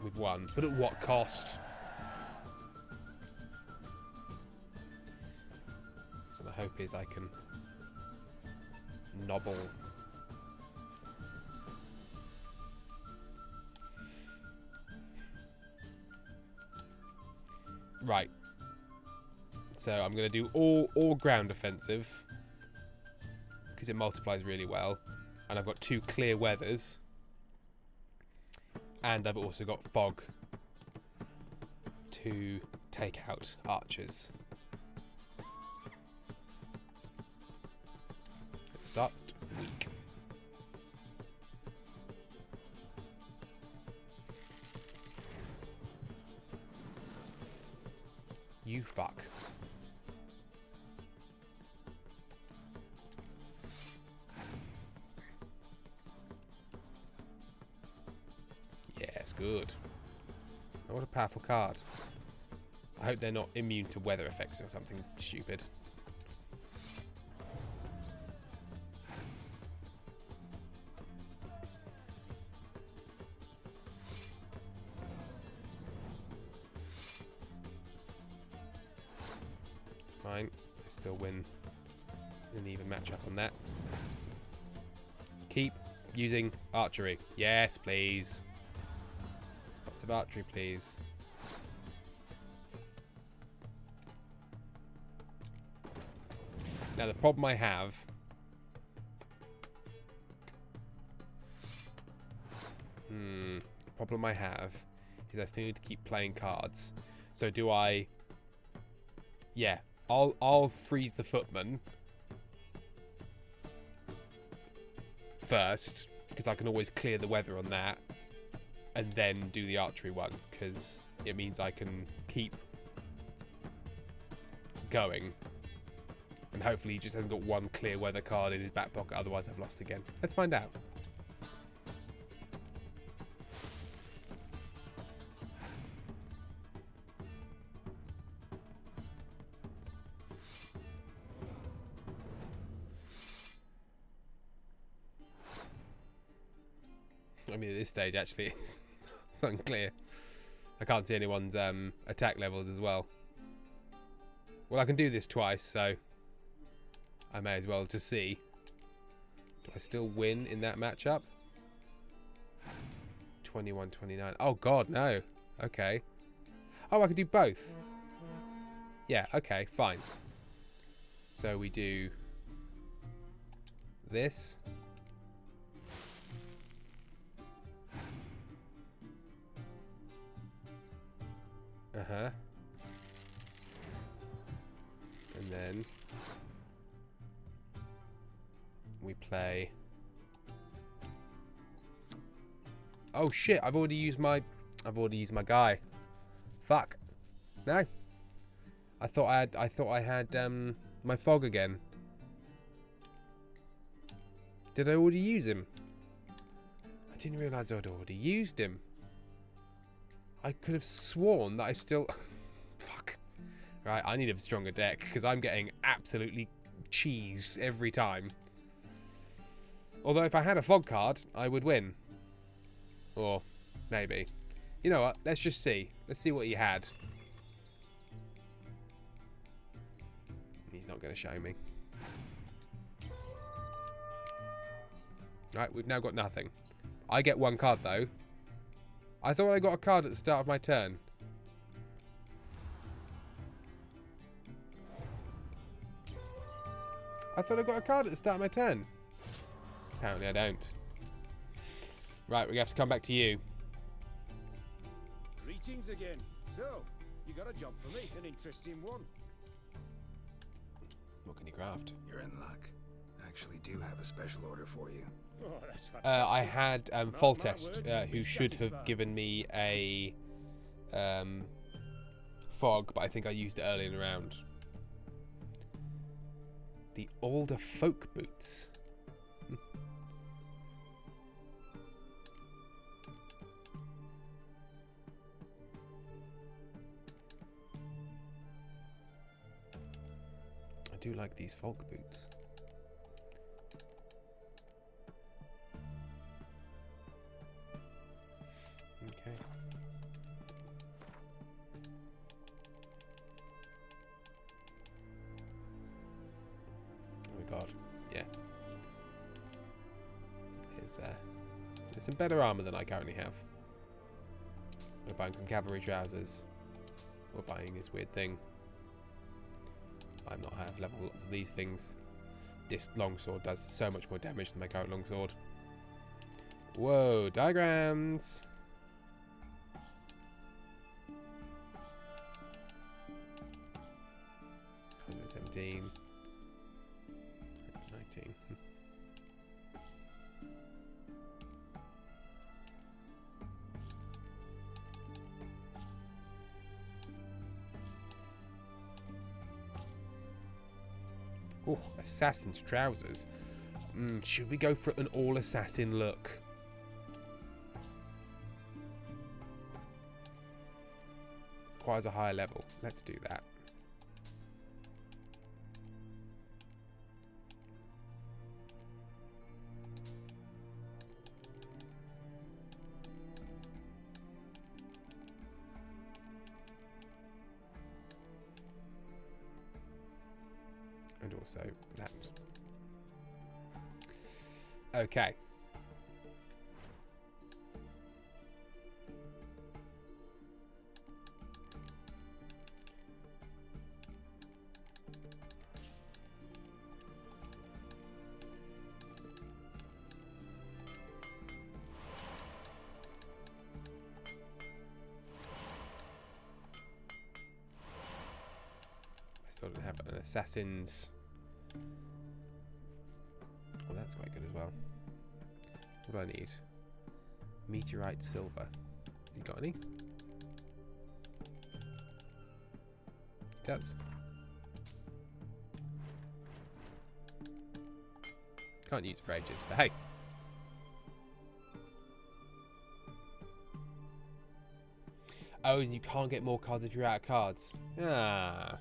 we've won. But at what cost? So the hope is I can nobble. Right. So I'm going to do all ground offensive because it multiplies really well. And I've got 2 clear weathers. And I've also got fog to take out archers. Let's start weak. You fuck. Yes, good. Oh, what a powerful card. I hope they're not immune to weather effects or something stupid. It's fine. I still win in an even matchup on that. Keep using archery. Yes, please. Lots of archery, please. Now, the problem I have... the problem I have is I still need to keep playing cards. So do I... Yeah, I'll freeze the footman first, because I can always clear the weather on that, and then do the archery one, because it means I can keep going. And hopefully he just hasn't got 1 clear weather card in his back pocket, otherwise I've lost again. Let's find out. I mean, at this stage, actually, it's unclear. I can't see anyone's attack levels as well. Well, I can do this twice, so I may as well just see. Do I still win in that matchup? 21-29. Oh, God, no. Okay. Oh, I can do both. Yeah, okay, fine. So we do this. Uh-huh. And then we play. Oh shit, I've already used my guy. Fuck. No. I thought I had my fog again. Did I already use him? I didn't realise I'd already used him. I could have sworn that I still... Fuck. Right, I need a stronger deck, because I'm getting absolutely cheesed every time. Although if I had a fog card, I would win. Or maybe. You know what? Let's just see. Let's see what he had. He's not going to show me. Right, we've now got nothing. I get one card, though. I thought I got a card at the start of my turn. I thought I got a card at the start of my turn. Apparently I don't. Right, we have to come back to you. Greetings again. So, you got a job for me, an interesting one. What can you craft? You're in luck. I actually do have a special order for you. Oh, that's fantastic. I had Foltest, who should have given me a fog, but I think I used it early in the round. The Alder Folk Boots. I do like these folk boots. Okay. Oh my god. Yeah. There's some better armor than I currently have. We're buying some cavalry trousers. We're buying this weird thing. I'm not high enough level lots of these things. This longsword does so much more damage than my current longsword. Whoa, diagrams! 117. 19. Oh, assassin's trousers. Should we go for an all-assassin look? Requires a higher level. Let's do that. And also that. Okay. I still don't have an assassin's. Well, that's quite good as well. What do I need? Meteorite silver. Has he got any? He does. Can't use it for ages, but hey. Oh, and you can't get more cards if you're out of cards. Ah.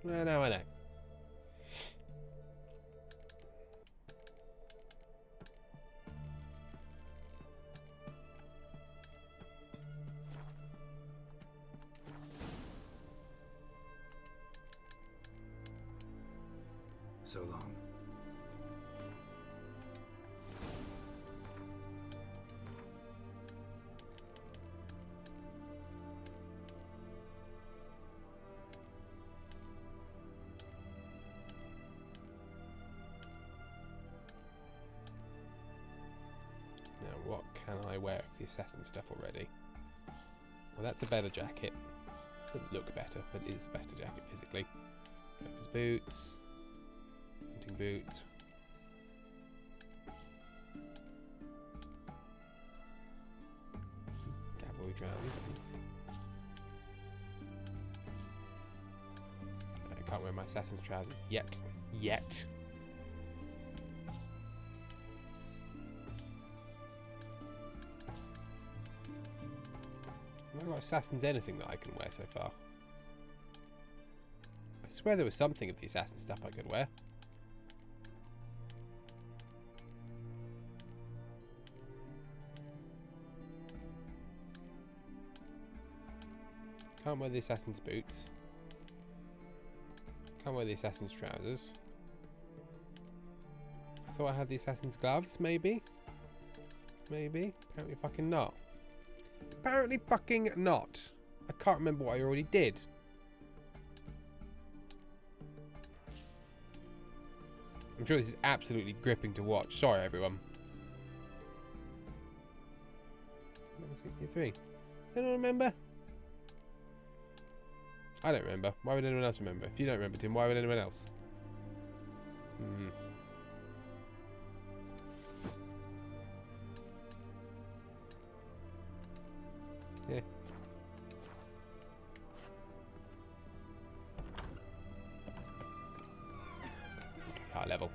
Well, now I know. So long. aware of the assassin stuff already? Well, that's a better jacket. Doesn't look better, but it is a better jacket physically. Trapper's boots. Hunting boots. Cavalry trousers. I can't wear my assassin's trousers yet. Yet. Have I got assassin's anything that I can wear so far? I swear there was something of the assassin stuff I could wear. Can't wear the assassin's boots. Can't wear the assassin's trousers. I thought I had the assassin's gloves, maybe? Maybe? Apparently fucking not. Apparently fucking not. I can't remember what I already did. I'm sure this is absolutely gripping to watch. Sorry, everyone. Number 63. Anyone remember? I don't remember. Why would anyone else remember? If you don't remember, Tim, why would anyone else? Yeah. High level.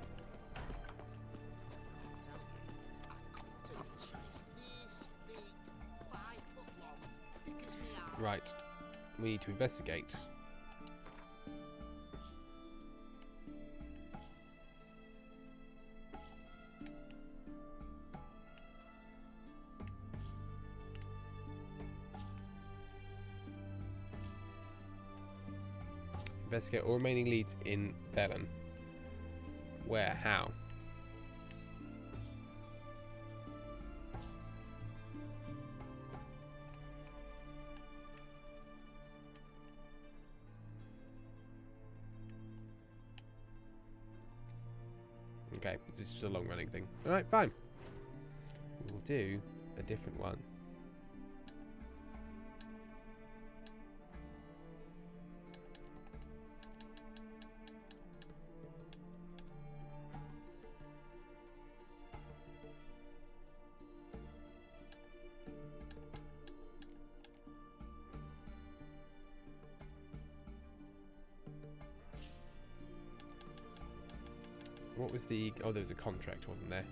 Right. We need to investigate. Investigate all remaining leads in Velen. Where? How? Okay, this is just a long running thing. Alright, fine. We'll do a different one. What was the... Oh, there was a contract, wasn't there?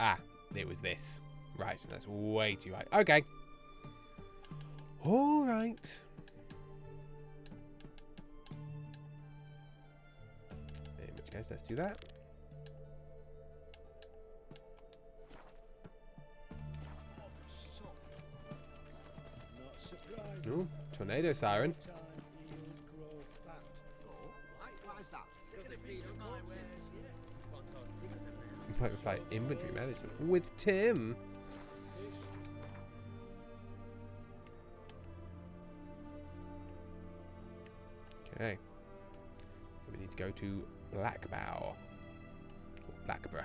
Ah, it was this. Right, that's way too high. Okay. All right. In which case, let's do that. Ooh, tornado siren. Fight inventory management with Tim. Okay, so we need to go to Blackbow or Blackborough,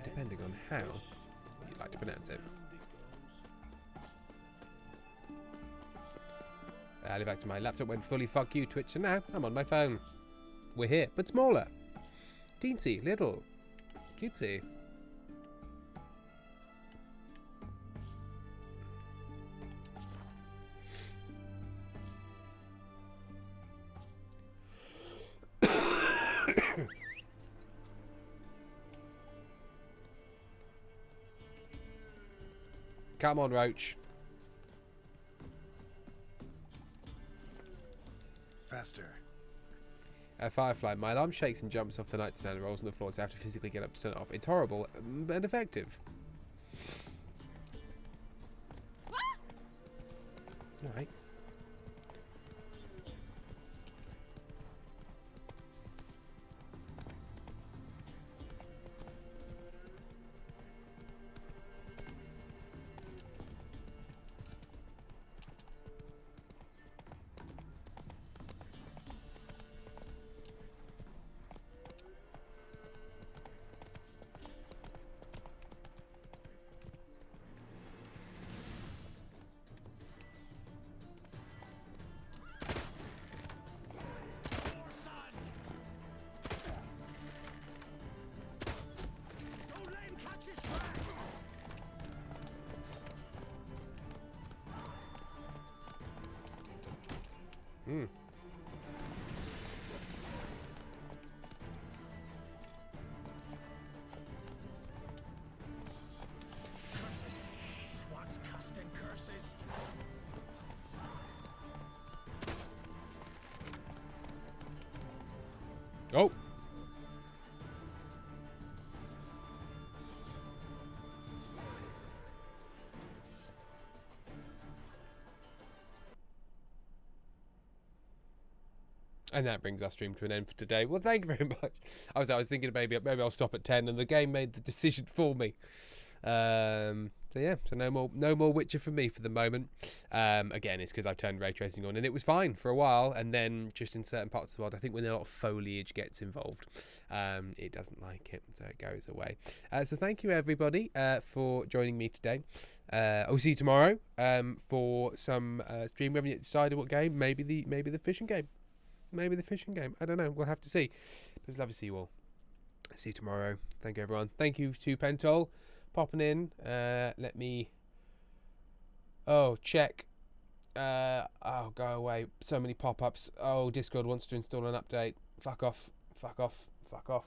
depending on how you'd like to pronounce it. I live back to my laptop went fully fuck you Twitch, so now I'm on my phone. We're here, but smaller. Teensy, little, cutesy. Come on, Roach. Faster. Firefly, my alarm shakes and jumps off the nightstand and rolls on the floor, so I have to physically get up to turn it off. It's horrible, but effective. Alright. Hmm. Curses! Twats casting curses! Oh! And that brings our stream to an end for today. Well, thank you very much. I was thinking maybe I'll stop at 10, and the game made the decision for me. So yeah, so no more Witcher for me for the moment. Again, it's because I've turned ray tracing on, and it was fine for a while, and then just in certain parts of the world, I think when a lot of foliage gets involved, it doesn't like it, so it goes away. So thank you everybody for joining me today. I'll see you tomorrow for some stream. We haven't yet decided what game. Maybe the fishing game. Maybe the fishing game. I don't know. We'll have to see. But it's lovely to see you all. See you tomorrow. Thank you, everyone. Thank you to Pentol popping in. Let me... Oh, check. Oh, go away. So many pop-ups. Oh, Discord wants to install an update. Fuck off. Fuck off. Fuck off.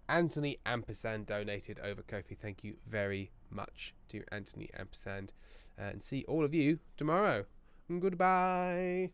Anthony Ampersand donated over Ko-fi. Thank you very much to Anthony Ampersand. And see all of you tomorrow. Goodbye.